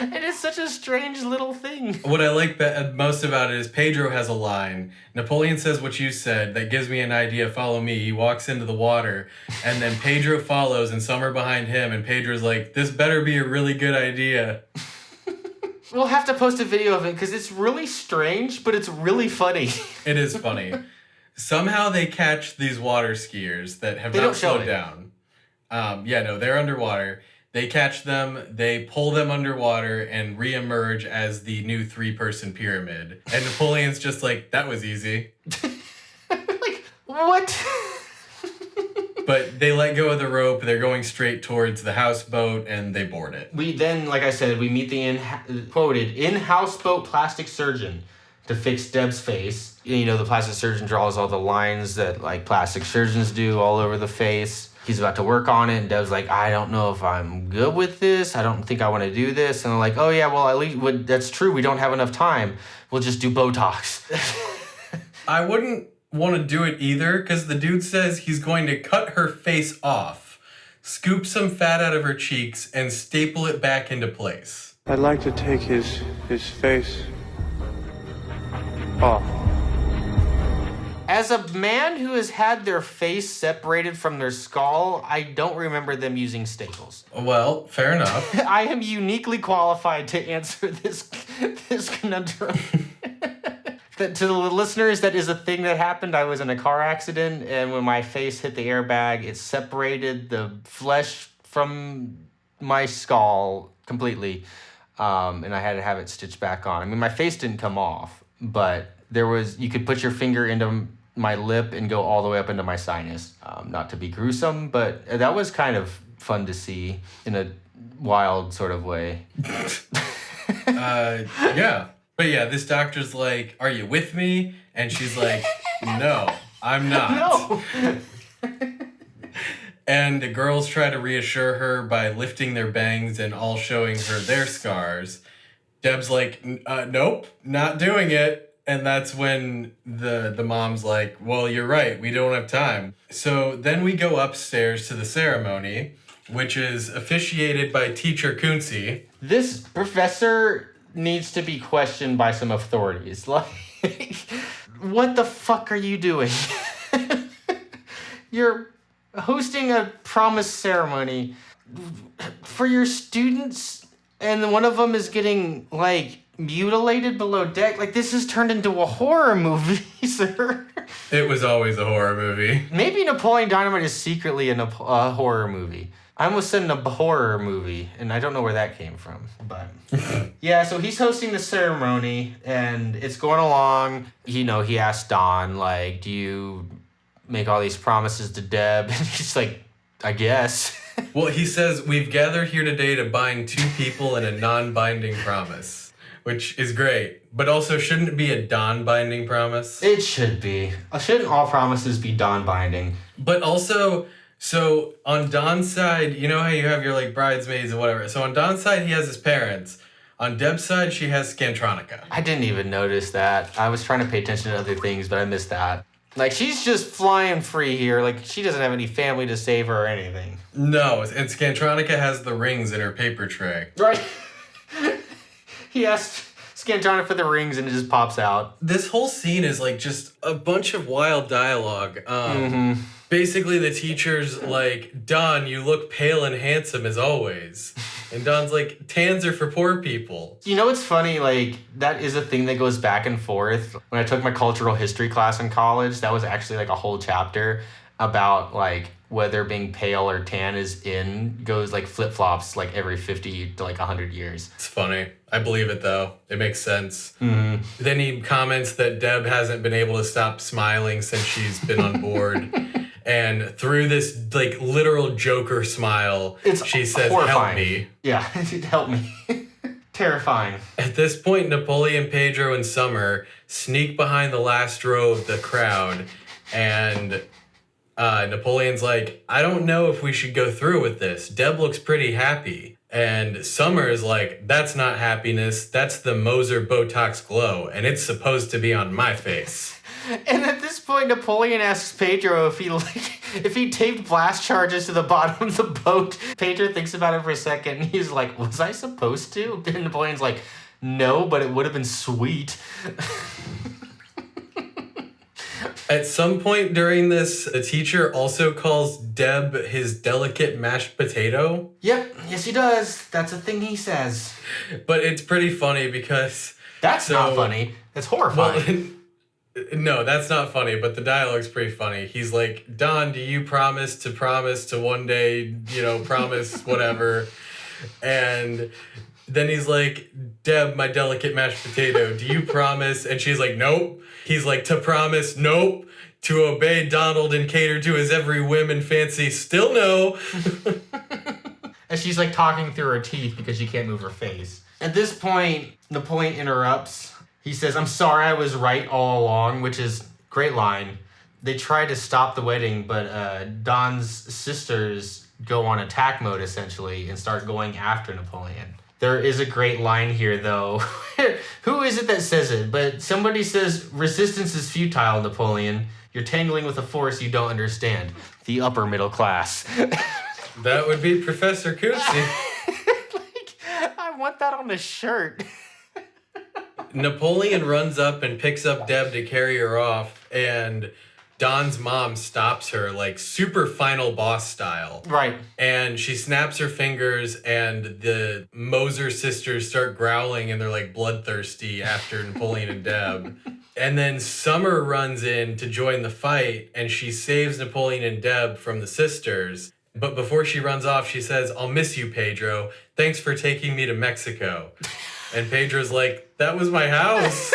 And it's such a strange little thing. What I like most about it is Pedro has a line. Napoleon says what you said. That gives me an idea. Follow me. He walks into the water. And then Pedro follows and Summer behind him. And Pedro's like, this better be a really good idea. We'll have to post a video of it because it's really strange, but it's really funny. It is funny. Somehow they catch these water skiers that have not slowed down. They're underwater. They catch them, they pull them underwater, and reemerge as the new 3-person pyramid. And Napoleon's just like, that was easy. Like, what? But they let go of the rope, they're going straight towards the houseboat, and they board it. We then, like I said, we meet the quoted in-houseboat plastic surgeon to fix Deb's face. You know, the plastic surgeon draws all the lines that, like, plastic surgeons do all over the face. He's about to work on it, and Deb's like, I don't know if I'm good with this. I don't think I want to do this. And they're like, oh, yeah, well, at least that's true. We don't have enough time. We'll just do Botox. I wouldn't want to do it either, because the dude says he's going to cut her face off, scoop some fat out of her cheeks, and staple it back into place. I'd like to take his face off. As a man who has had their face separated from their skull, I don't remember them using staples. Well, fair enough. I am uniquely qualified to answer this conundrum. To the listeners, that is a thing that happened. I was in a car accident, and when my face hit the airbag, it separated the flesh from my skull completely, and I had to have it stitched back on. I mean, my face didn't come off, but you could put your finger into my lip and go all the way up into my sinus. Not to be gruesome, but that was kind of fun to see in a wild sort of way. Yeah. But yeah, this doctor's like, are you with me? And she's like, no, I'm not. No. And the girls try to reassure her by lifting their bangs and all showing her their scars. Deb's like, nope, not doing it. And that's when the mom's like, well, you're right, we don't have time. So then we go upstairs to the ceremony, which is officiated by Teacher Kunze. This professor needs to be questioned by some authorities. Like, what the fuck are you doing? You're hosting a promise ceremony for your students, and one of them is getting, like, mutilated below deck. Like, this has turned into a horror movie, sir. It was always a horror movie. Maybe Napoleon Dynamite is secretly a horror movie. I almost said a horror movie, and I don't know where that came from. But yeah, so he's hosting the ceremony, and it's going along. He asked Don, like, do you make all these promises to Deb? And he's like, I guess. Well, he says, we've gathered here today to bind two people in a non-binding promise, which is great. But also, shouldn't it be a Don-binding promise? It should be. Shouldn't all promises be Don-binding? But also, so on Don's side, you know how you have your, like, bridesmaids and whatever. So on Don's side, he has his parents. On Deb's side, she has Scantronica. I didn't even notice that. I was trying to pay attention to other things, but I missed that. Like, she's just flying free here. Like, she doesn't have any family to save her or anything. No, and Scantronica has the rings in her paper tray. Right. He asked Scantronica for the rings, and it just pops out. This whole scene is, like, just a bunch of wild dialogue. Basically, the teacher's like, Don, you look pale and handsome as always. And Don's like, tans are for poor people. You know what's funny? Like, that is a thing that goes back and forth. When I took my cultural history class in college, that was actually like a whole chapter about like whether being pale or tan goes like flip-flops like every 50 to like 100 years. It's funny. I believe it though. It makes sense. Mm-hmm. Then he comments that Deb hasn't been able to stop smiling since she's been on board. And through this, like, literal Joker smile, she says, horrifying. Help me. Yeah, help me. Terrifying. At this point, Napoleon, Pedro, and Summer sneak behind the last row of the crowd. And Napoleon's like, I don't know if we should go through with this. Deb looks pretty happy. And Summer is like, that's not happiness. That's the Moser Botox glow, and it's supposed to be on my face. And at this point, Napoleon asks Pedro if he taped blast charges to the bottom of the boat. Pedro thinks about it for a second, and he's like, was I supposed to? And Napoleon's like, no, but it would have been sweet. At some point during this, the teacher also calls Deb his delicate mashed potato. Yep, yes he does. That's a thing he says. But it's pretty funny because... That's not funny. That's horrifying. Well, no, that's not funny, but the dialogue's pretty funny. He's like, Don, do you promise to one day, promise whatever? And then he's like, Deb, my delicate mashed potato, do you promise? And she's like, nope. He's like, to promise, nope. To obey Donald and cater to his every whim and fancy, still no. And she's like talking through her teeth because she can't move her face. At this point, Napoleon interrupts. He says, I'm sorry I was right all along, which is a great line. They tried to stop the wedding, but Don's sisters go on attack mode, essentially, and start going after Napoleon. There is a great line here, though. Who is it that says it? But somebody says, resistance is futile, Napoleon. You're tangling with a force you don't understand. The upper middle class. That would be Professor Kootsy. I want that on the shirt. Napoleon runs up and picks up Deb to carry her off, and Don's mom stops her, like super final boss style. Right. And she snaps her fingers, and the Moser sisters start growling, and they're like bloodthirsty after Napoleon and Deb. And then Summer runs in to join the fight, and she saves Napoleon and Deb from the sisters. But before she runs off, she says, I'll miss you, Pedro. Thanks for taking me to Mexico. And Pedro's like, that was my house.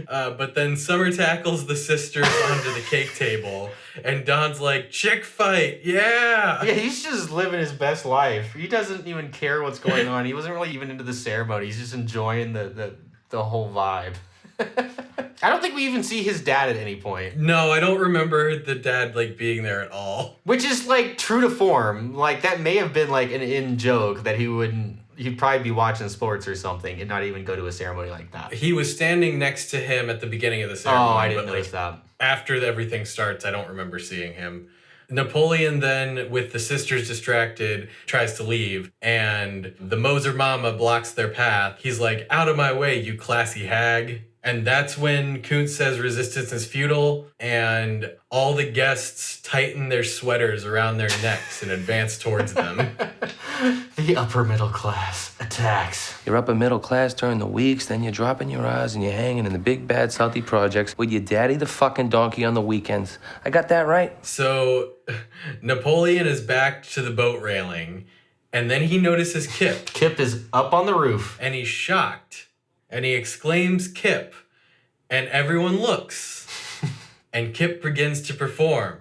But then Summer tackles the sisters onto the cake table, and Don's like, chick fight, yeah! Yeah, he's just living his best life. He doesn't even care what's going on. He wasn't really even into the ceremony. He's just enjoying the whole vibe. I don't think we even see his dad at any point. No, I don't remember the dad, being there at all. Which is, true to form. That may have been, an in-joke that he'd probably be watching sports or something and not even go to a ceremony like that. He was standing next to him at the beginning of the ceremony. Oh, I didn't notice that. After everything starts, I don't remember seeing him. Napoleon then, with the sisters distracted, tries to leave, and the Moser mama blocks their path. He's like, out of my way, you classy hag. And that's when Kuntz says resistance is futile, and all the guests tighten their sweaters around their necks and advance towards them. The upper middle class attacks. You're upper middle class during the weeks, then you're dropping your eyes and you're hanging in the big bad salty projects with your daddy the fucking donkey on the weekends. I got that right? So Napoleon is back to the boat railing, and then he notices Kip. Kip is up on the roof. And he's shocked. And he exclaims, Kip. And everyone looks. And Kip begins to perform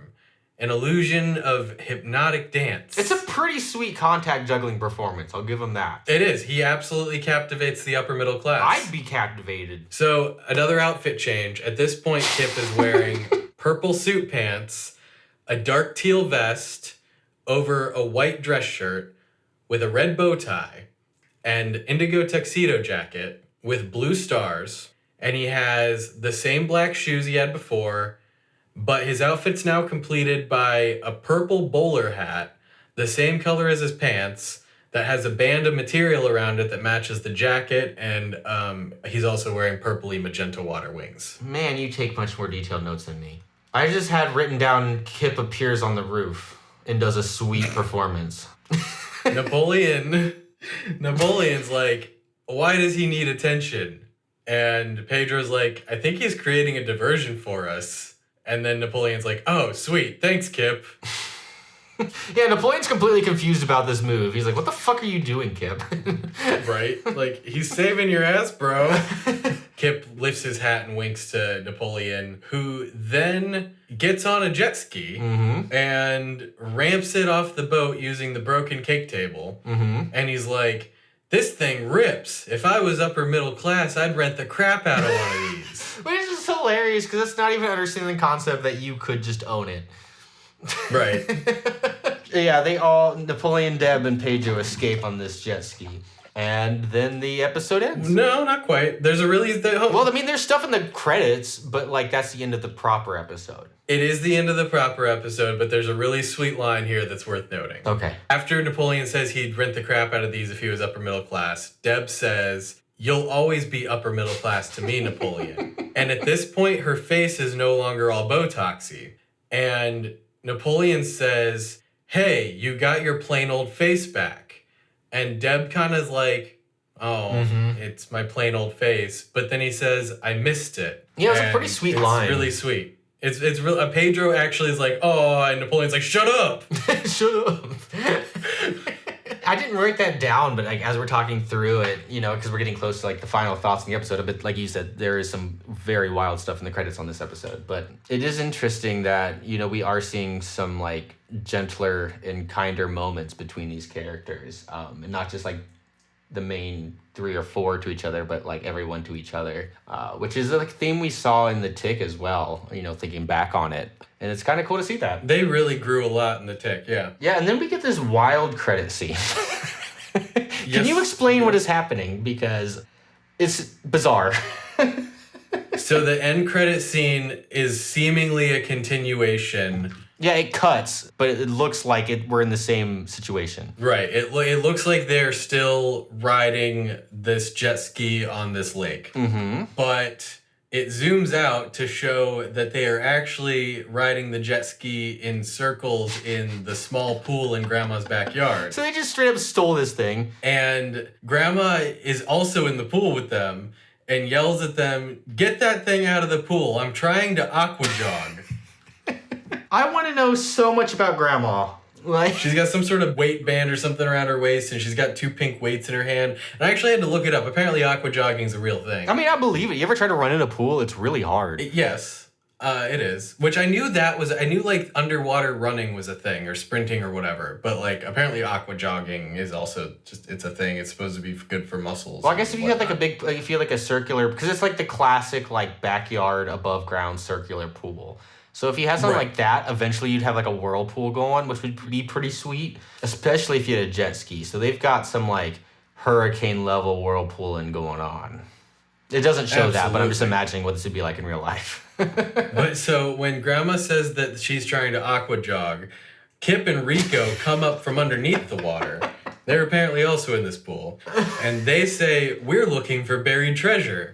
an illusion of hypnotic dance. It's a pretty sweet contact juggling performance. I'll give him that. It is. He absolutely captivates the upper middle class. I'd be captivated. So, another outfit change. At this point, Kip is wearing purple suit pants, a dark teal vest over a white dress shirt with a red bow tie, and indigo tuxedo jacket with blue stars, and he has the same black shoes he had before, but his outfit's now completed by a purple bowler hat, the same color as his pants, that has a band of material around it that matches the jacket, and he's also wearing purpley magenta water wings. Man, you take much more detailed notes than me. I just had written down Kip appears on the roof and does a sweet performance. Napoleon's like, why does he need attention? And Pedro's like, I think he's creating a diversion for us. And then Napoleon's like, oh, sweet. Thanks, Kip. Yeah, Napoleon's completely confused about this move. He's like, what the fuck are you doing, Kip? Right? He's saving your ass, bro. Kip lifts his hat and winks to Napoleon, who then gets on a jet ski and ramps it off the boat using the broken cake table. And he's like, this thing rips. If I was upper middle class, I'd rent the crap out of one of these. Which is hilarious, because it's not even understanding the concept that you could just own it. Right. Yeah, Napoleon, Deb, and Pedro escape on this jet ski. And then the episode ends. No, not quite. There's a really... Well, I mean, there's stuff in the credits, but, like, that's the end of the proper episode. It is the end of the proper episode, but there's a really sweet line here that's worth noting. Okay. After Napoleon says he'd rent the crap out of these if he was upper middle class, Deb says, "You'll always be upper middle class to me, Napoleon." And at this point, her face is no longer all Botoxy. And Napoleon says, "Hey, you got your plain old face back." And Deb kind of is like, "Oh, it's my plain old face." But then he says, "I missed it." Yeah, it was a pretty sweet line. It's really sweet. It's real. Pedro actually is like, "Oh," and Napoleon's like, "Shut up." Shut up. I didn't write that down, but like as we're talking through it, because we're getting close to like the final thoughts in the episode, but like you said, there is some very wild stuff in the credits on this episode. But it is interesting that, we are seeing some like gentler and kinder moments between these characters. And not just like the main 3 or 4 to each other, but like everyone to each other, which is a theme we saw in The Tick as well, thinking back on it. And it's kind of cool to see that. They really grew a lot in The Tick, yeah. Yeah, and then we get this wild credit scene. Can you explain what is happening? Because it's bizarre. So the end credit scene is seemingly a continuation. Yeah, it cuts, but it looks like we're in the same situation. Right. It looks like they're still riding this jet ski on this lake. Mm-hmm. But it zooms out to show that they are actually riding the jet ski in circles in the small pool in Grandma's backyard. So they just straight up stole this thing. And Grandma is also in the pool with them and yells at them, "Get that thing out of the pool. I'm trying to aqua jog." I want to know so much about Grandma. Like, she's got some sort of weight band or something around her waist, and she's got 2 pink weights in her hand. And I actually had to look it up. Apparently, aqua jogging is a real thing. I mean, I believe it. You ever try to run in a pool? It's really hard. Yes, it is. Which I knew I knew like underwater running was a thing, or sprinting or whatever. But like apparently, aqua jogging is also it's a thing. It's supposed to be good for muscles. Well, I guess if you had like if you had like a circular, because it's like the classic like backyard above ground circular pool. So if you had something like that, eventually you'd have like a whirlpool going, which would be pretty sweet, especially if you had a jet ski. So they've got some like hurricane level whirlpooling going on. It doesn't show that, but I'm just imagining what this would be like in real life. But so when Grandma says that she's trying to aqua jog, Kip and Rico come up from underneath the water. They're apparently also in this pool. And they say, "We're looking for buried treasure."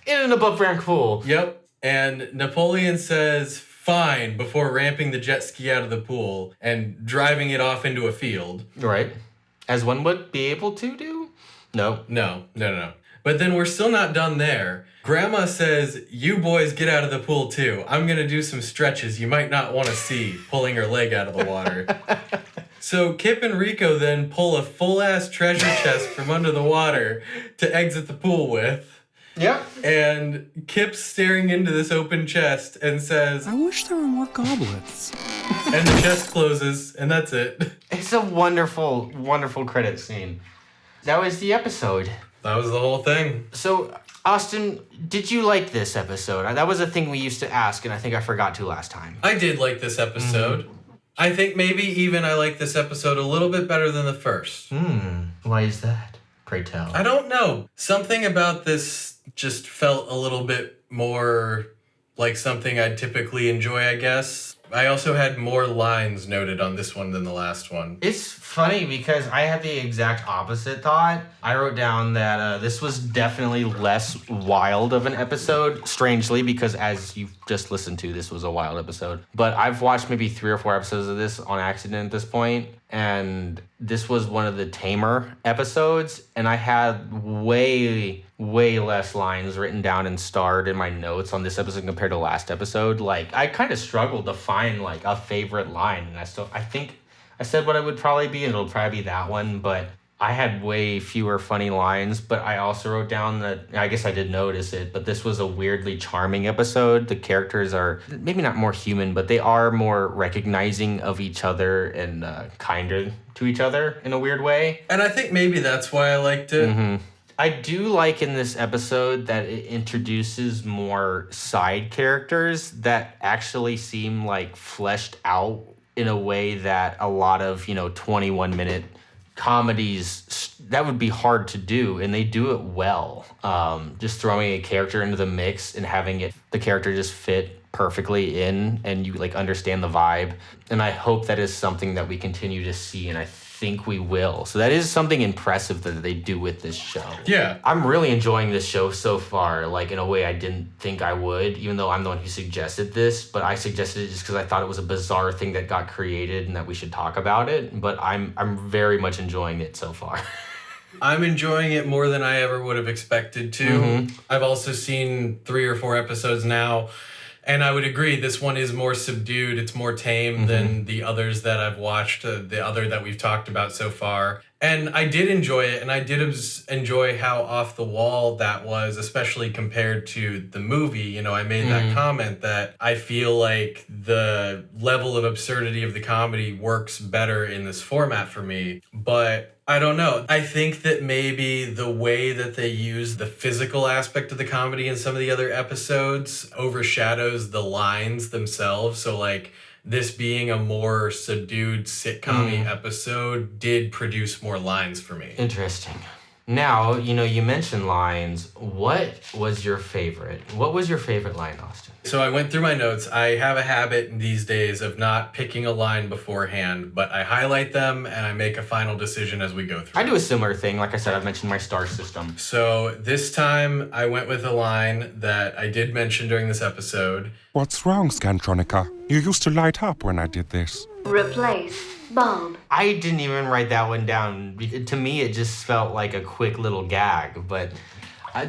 In an above ground pool. Yep. And Napoleon says, "Fine," before ramping the jet ski out of the pool and driving it off into a field. Right. As one would be able to do? No. No. But then we're still not done there. Grandma says, "You boys get out of the pool too. I'm going to do some stretches you might not want to see," pulling her leg out of the water. So Kip and Rico then pull a full-ass treasure chest from under the water to exit the pool with. Yep. And Kip's staring into this open chest and says, "I wish there were more goblets." And the chest closes, and that's it. It's a wonderful, wonderful credit scene. That was the episode. That was the whole thing. So, Austin, did you like this episode? That was a thing we used to ask, and I think I forgot to last time. I did like this episode. Mm-hmm. I think maybe even I like this episode a little bit better than the first. Why is that? Pray tell. I don't know. Something about this just felt a little bit more like something I'd typically enjoy, I guess. I also had more lines noted on this one than the last one. It's funny because I had the exact opposite thought. I wrote down that this was definitely less wild of an episode, strangely, because as you've just listened to, this was a wild episode. But I've watched maybe 3 or 4 episodes of this on accident at this point, and this was one of the tamer episodes, and I had way less lines written down and starred in my notes on this episode compared to last episode. Like, I kind of struggled to find like a favorite line, and I think I said what it would probably be, and it'll probably be that one, but I had way fewer funny lines. But I also wrote down that, I guess I did notice it, but this was a weirdly charming episode. The characters are maybe not more human, but they are more recognizing of each other and kinder to each other in a weird way. And I think maybe that's why I liked it. Mm-hmm. I do like in this episode that it introduces more side characters that actually seem like fleshed out in a way that a lot of, 21-minute comedies, that would be hard to do, and they do it well. Just throwing a character into the mix and having the character just fit perfectly in, and you like understand the vibe. And I hope that is something that we continue to see, and I think we will. So that is something impressive that they do with this show. Yeah. I'm really enjoying this show so far, like in a way I didn't think I would, even though I'm the one who suggested this, but I suggested it just because I thought it was a bizarre thing that got created and that we should talk about it. But I'm very much enjoying it so far. I'm enjoying it more than I ever would have expected to. Mm-hmm. I've also seen 3 or 4 episodes now, and I would agree, this one is more subdued. It's more tame than the others that I've watched, the other that we've talked about so far. And I did enjoy it, and I did enjoy how off the wall that was, especially compared to the movie. I made that comment that I feel like the level of absurdity of the comedy works better in this format for me. But I don't know. I think that maybe the way that they use the physical aspect of the comedy in some of the other episodes overshadows the lines themselves. So like this being a more subdued sitcom-y episode did produce more lines for me. Interesting. Now, you mentioned lines. What was your favorite? What was your favorite line, Austin? So I went through my notes. I have a habit these days of not picking a line beforehand, but I highlight them and I make a final decision as we go through. I do a similar thing. Like I said, I've mentioned my star system. So this time I went with a line that I did mention during this episode. What's wrong, Scantronica? You used to light up when I did this. Replace bulb. I didn't even write that one down. To me, it just felt like a quick little gag, but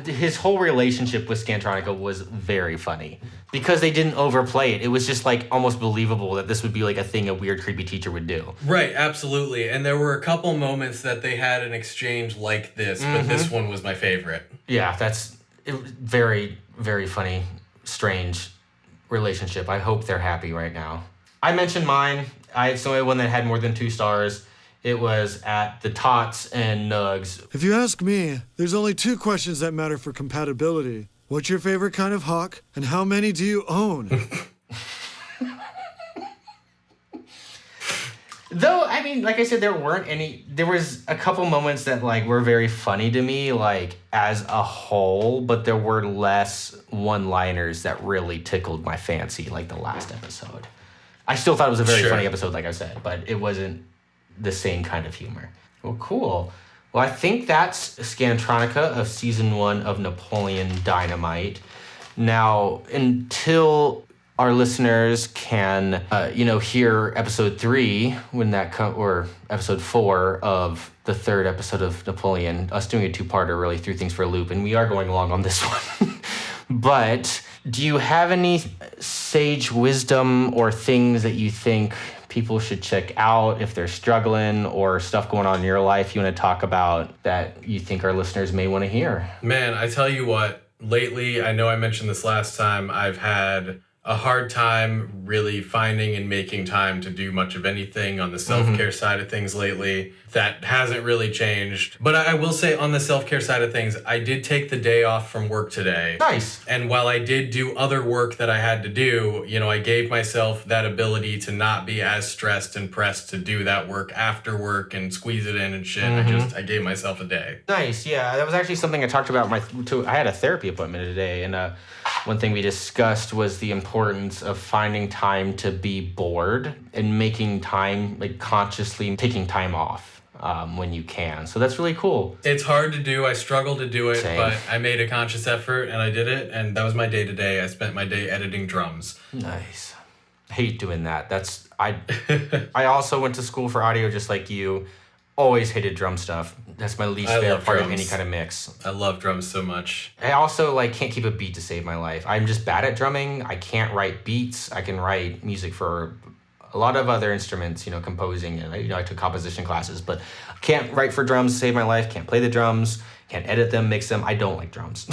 his whole relationship with Scantronica was very funny because they didn't overplay it. It was just like almost believable that this would be like a thing a weird, creepy teacher would do. Right, absolutely. And there were a couple moments that they had an exchange like this, but this one was my favorite. Yeah, that's very, very funny, strange relationship. I hope they're happy right now. I mentioned mine. It's the only one that had more than 2 stars. It was at the Tots and Nugs. If you ask me, there's only 2 questions that matter for compatibility. What's your favorite kind of hawk, and how many do you own? Though, I mean, like I said, there was a couple moments that like were very funny to me, like as a whole, but there were less one-liners that really tickled my fancy, like the last episode. I still thought it was a very funny episode, like I said, but it wasn't the same kind of humor. Well, cool. Well, I think that's Scantronica of season 1 of Napoleon Dynamite. Now, until our listeners can, hear episode 3 when that or episode 4 of the 3rd episode of Napoleon, us doing a 2-parter really threw things for a loop, and we are going along on this one. But do you have any sage wisdom or things that you think people should check out if they're struggling, or stuff going on in your life you want to talk about that you think our listeners may want to hear? Man, I tell you what, lately, I know I mentioned this last time, I've had a hard time really finding and making time to do much of anything on the self-care side of things lately. That hasn't really changed. But I will say on the self-care side of things, I did take the day off from work today. Nice. And while I did do other work that I had to do, I gave myself that ability to not be as stressed and pressed to do that work after work and squeeze it in and shit. I gave myself a day. Nice, yeah. That was actually something I talked about. I had a therapy appointment today, and one thing we discussed was the importance of finding time to be bored and making time, like consciously taking time off when you can. So that's really cool. It's hard to do. I struggle to do it, Same. but I made a conscious effort and I did it. And that was my day today. I spent my day editing drums. Nice. I hate doing that. I also went to school for audio just like you. Always hated drum stuff. That's my least favorite part of any kind of mix. I love drums so much. I also can't keep a beat to save my life. I'm just bad at drumming. I can't write beats. I can write music for a lot of other instruments, composing, and I took composition classes, but I can't write for drums to save my life. Can't play the drums. Can't edit them, mix them. I don't like drums.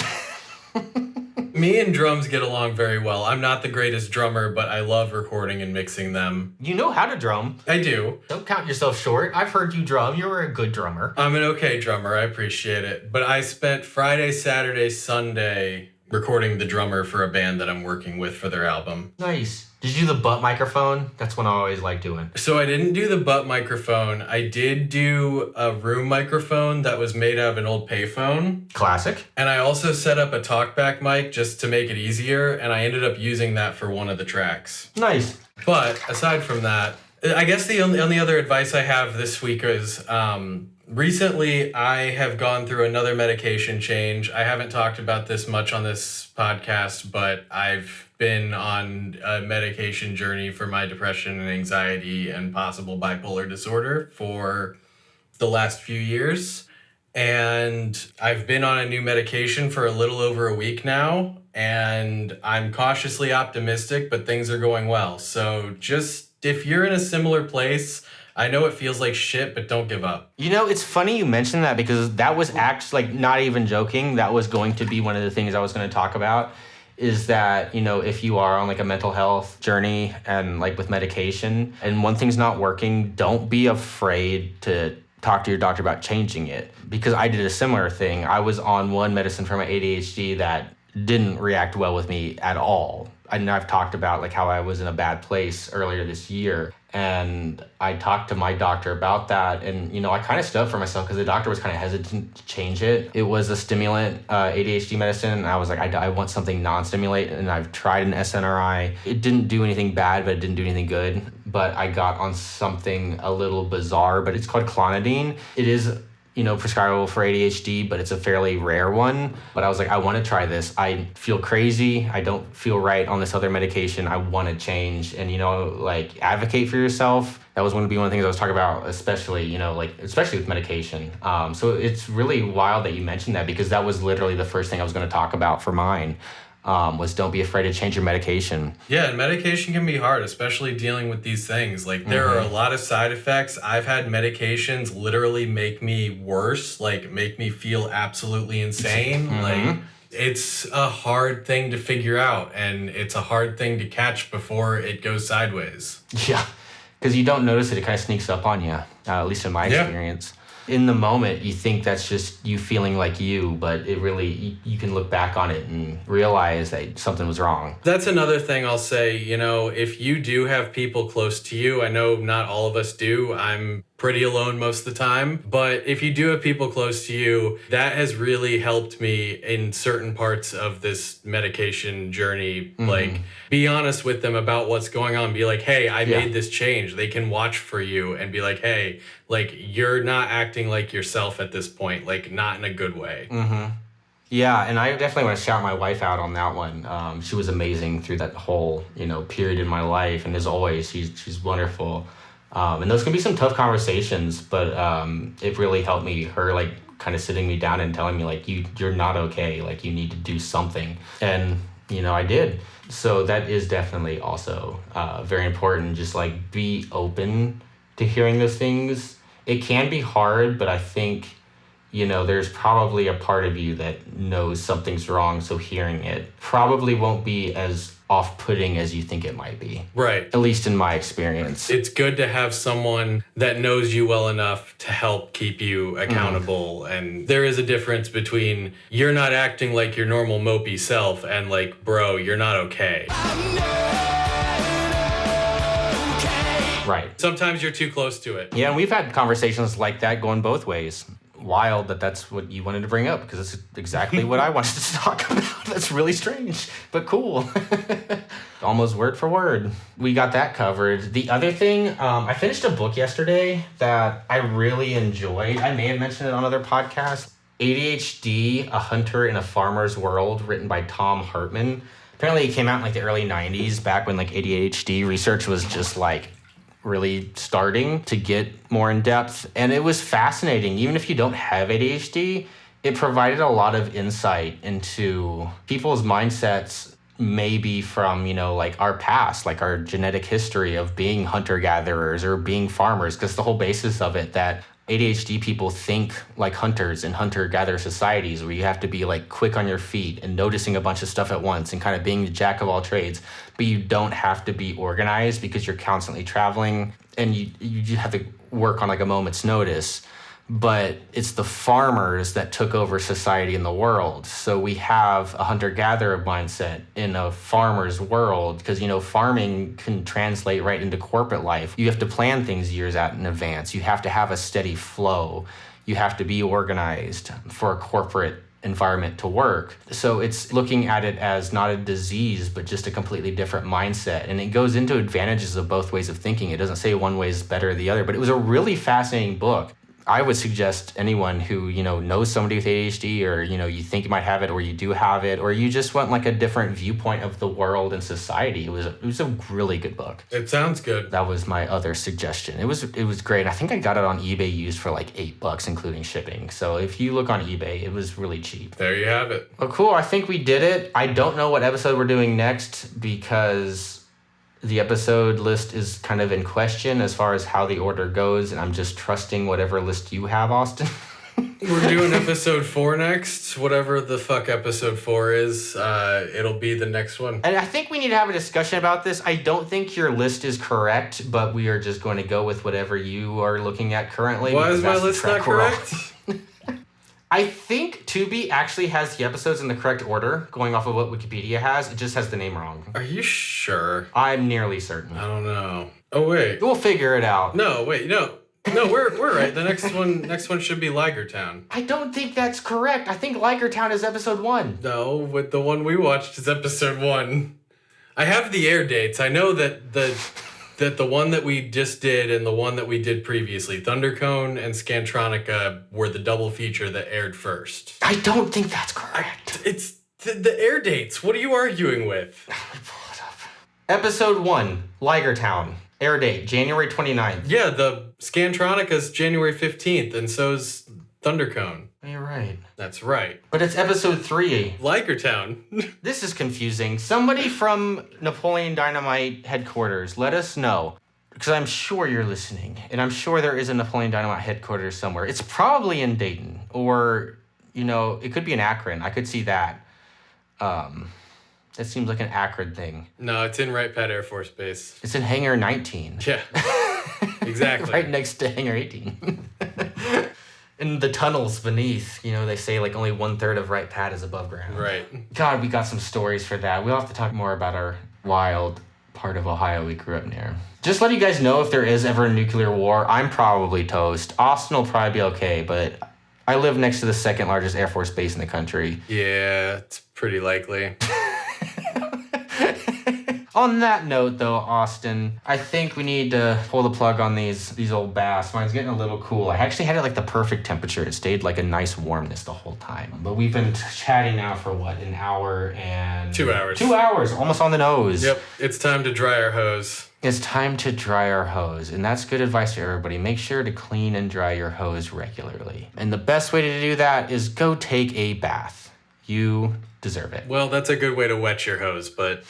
Me and drums get along very well. I'm not the greatest drummer, but I love recording and mixing them. You know how to drum. I do. Don't count yourself short. I've heard you drum. You're a good drummer. I'm an okay drummer. I appreciate it. But I spent Friday, Saturday, Sunday recording the drummer for a band that I'm working with for their album. Nice. Did you do the butt microphone? That's one I always like doing. So I didn't do the butt microphone. I did do a room microphone that was made out of an old payphone. Classic. And I also set up a talkback mic just to make it easier, and I ended up using that for one of the tracks. Nice. But aside from that, I guess the only other advice I have this week is recently I have gone through another medication change. I haven't talked about this much on this podcast, but I've been on a medication journey for my depression and anxiety and possible bipolar disorder for the last few years. And I've been on a new medication for a little over a week now, and I'm cautiously optimistic, but things are going well. So just if you're in a similar place, I know it feels like shit, but don't give up. You know, it's funny you mentioned that because that was actually, like, not even joking, that was going to be one of the things I was going to talk about. Is that, you know, if you are on like a mental health journey and like with medication and one thing's not working, don't be afraid to talk to your doctor about changing it. Because I did a similar thing. I was on one medicine for my ADHD that didn't react well with me at all. And I've talked about like how I was in a bad place earlier this year. And I talked to my doctor about that. And, you know, I kind of stood up for myself because the doctor was kind of hesitant to change it. It was a stimulant ADHD medicine. And I was like, I want something non-stimulant. And I've tried an SNRI. It didn't do anything bad, but it didn't do anything good. But I got on something a little bizarre, but it's called clonidine. It is, you know, prescribable for ADHD, but it's a fairly rare one. But I was like, I want to try this. I feel crazy. I don't feel right on this other medication. I want to change and, you know, like advocate for yourself. That was going to be one of the things I was talking about, especially, you know, like, especially with medication. So it's really wild that you mentioned that because that was literally the first thing I was going to talk about for mine. Was don't be afraid to change your medication. Yeah, and medication can be hard, especially dealing with these things. Like, there are a lot of side effects. I've had medications literally make me worse, like make me feel absolutely insane. Like, it's a hard thing to figure out, and it's a hard thing to catch before it goes sideways. Yeah, because you don't notice it. It kind of sneaks up on you, at least in my experience. In the moment, you think that's just you feeling like you, but it really, you can look back on it and realize that something was wrong. That's another thing I'll say, you know, if you do have people close to you, I know not all of us do. I'm pretty alone most of the time, but if you do have people close to you, that has really helped me in certain parts of this medication journey. Like, be honest with them about what's going on. Be like, hey, I made this change. They can watch for you and be like, hey, like, you're not acting like yourself at this point, like, not in a good way. Yeah, and I definitely want to shout my wife out on that one. She was amazing through that whole, you know, period in my life, and as always, she's wonderful. And those can be some tough conversations, but it really helped me, her like kind of sitting me down and telling me like, you're not okay, like you need to do something. And, you know, I did. So that is definitely also very important. Just like be open to hearing those things. It can be hard, but I think, you know, there's probably a part of you that knows something's wrong. So hearing it probably won't be as off-putting as you think it might be. Right. At least in my experience. It's good to have someone that knows you well enough to help keep you accountable. And there is a difference between you're not acting like your normal mopey self and like, bro, you're not okay. Right. Sometimes you're too close to it. Yeah, and we've had conversations like that going both ways. Wild that that's what you wanted to bring up because it's exactly what I wanted to talk about. That's really strange, but cool. Almost word for word. We got that covered. The other thing, I finished a book yesterday that I really enjoyed. I may have mentioned it on other podcasts. ADHD, A Hunter in a Farmer's World, written by Tom Hartman. Apparently it came out in like the early 90s, back when like ADHD research was just like really starting to get more in depth. And it was fascinating. Even if you don't have ADHD, it provided a lot of insight into people's mindsets, maybe from, you know, like our past, like our genetic history of being hunter-gatherers or being farmers, because the whole basis of it that ADHD people think like hunters in hunter-gatherer societies where you have to be like quick on your feet and noticing a bunch of stuff at once and kind of being the jack of all trades, but you don't have to be organized because you're constantly traveling and you have to work on like a moment's notice. But it's the farmers that took over society in the world. So we have a hunter-gatherer mindset in a farmer's world because, you know, farming can translate right into corporate life. You have to plan things years out in advance. You have to have a steady flow. You have to be organized for a corporate environment to work. So it's looking at it as not a disease, but just a completely different mindset. And it goes into advantages of both ways of thinking. It doesn't say one way is better than the other, but it was a really fascinating book. I would suggest anyone who, you know, knows somebody with ADHD or, you know, you think you might have it or you do have it or you just want like a different viewpoint of the world and society. It was a really good book. It sounds good. That was my other suggestion. It was great. I think I got it on eBay used for like $8 including shipping. So if you look on eBay, it was really cheap. There you have it. Well, cool. I think we did it. I don't know what episode we're doing next because the episode list is kind of in question as far as how the order goes, and I'm just trusting whatever list you have, Austin. We're doing episode 4 next. Whatever the fuck episode 4 is, it'll be the next one. And I think we need to have a discussion about this. I don't think your list is correct, but we are just going to go with whatever you are looking at currently. Why is my list not correct? I think Tubi actually has the episodes in the correct order, going off of what Wikipedia has. It just has the name wrong. Are you sure? I'm nearly certain. I don't know. Oh, wait. We'll figure it out. No, wait, no. No, we're right. The next one should be Ligertown. I don't think that's correct. I think Ligertown is episode 1. No, with the one we watched is episode 1. I have the air dates. I know that the one that we just did and the one that we did previously, Thundercone and Scantronica, were the double feature that aired first. I don't think that's correct. It's the air dates. What are you arguing with? Let me pull it up. Episode 1, Ligertown. Air date, January 29th. Yeah, the Scantronica's January 15th, and so's Thundercone. You're right. That's right. But it's episode 3. Ligertown. This is confusing. Somebody from Napoleon Dynamite headquarters, let us know. Because I'm sure you're listening. And I'm sure there is a Napoleon Dynamite headquarters somewhere. It's probably in Dayton. Or, you know, it could be in Akron. I could see that. That seems like an Akron thing. No, it's in Wright Pat Air Force Base. It's in Hangar 19. Yeah. Exactly. Right next to Hangar 18. In the tunnels beneath, you know, they say like only 1/3 of Wright Pat is above ground. Right. God, we got some stories for that. We'll have to talk more about our wild part of Ohio we grew up near. Just let you guys know if there is ever a nuclear war, I'm probably toast. Austin will probably be okay, but I live next to the second largest Air Force base in the country. Yeah, it's pretty likely. On that note, though, Austin, I think we need to pull the plug on these old baths. Mine's getting a little cool. I actually had it like the perfect temperature. It stayed like a nice warmness the whole time. But we've been chatting now for what, an hour and... 2 hours. 2 hours, almost on the nose. Yep, it's time to dry our hose. It's time to dry our hose. And that's good advice to everybody. Make sure to clean and dry your hose regularly. And the best way to do that is go take a bath. You deserve it. Well, that's a good way to wet your hose, but...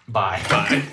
Bye. Bye.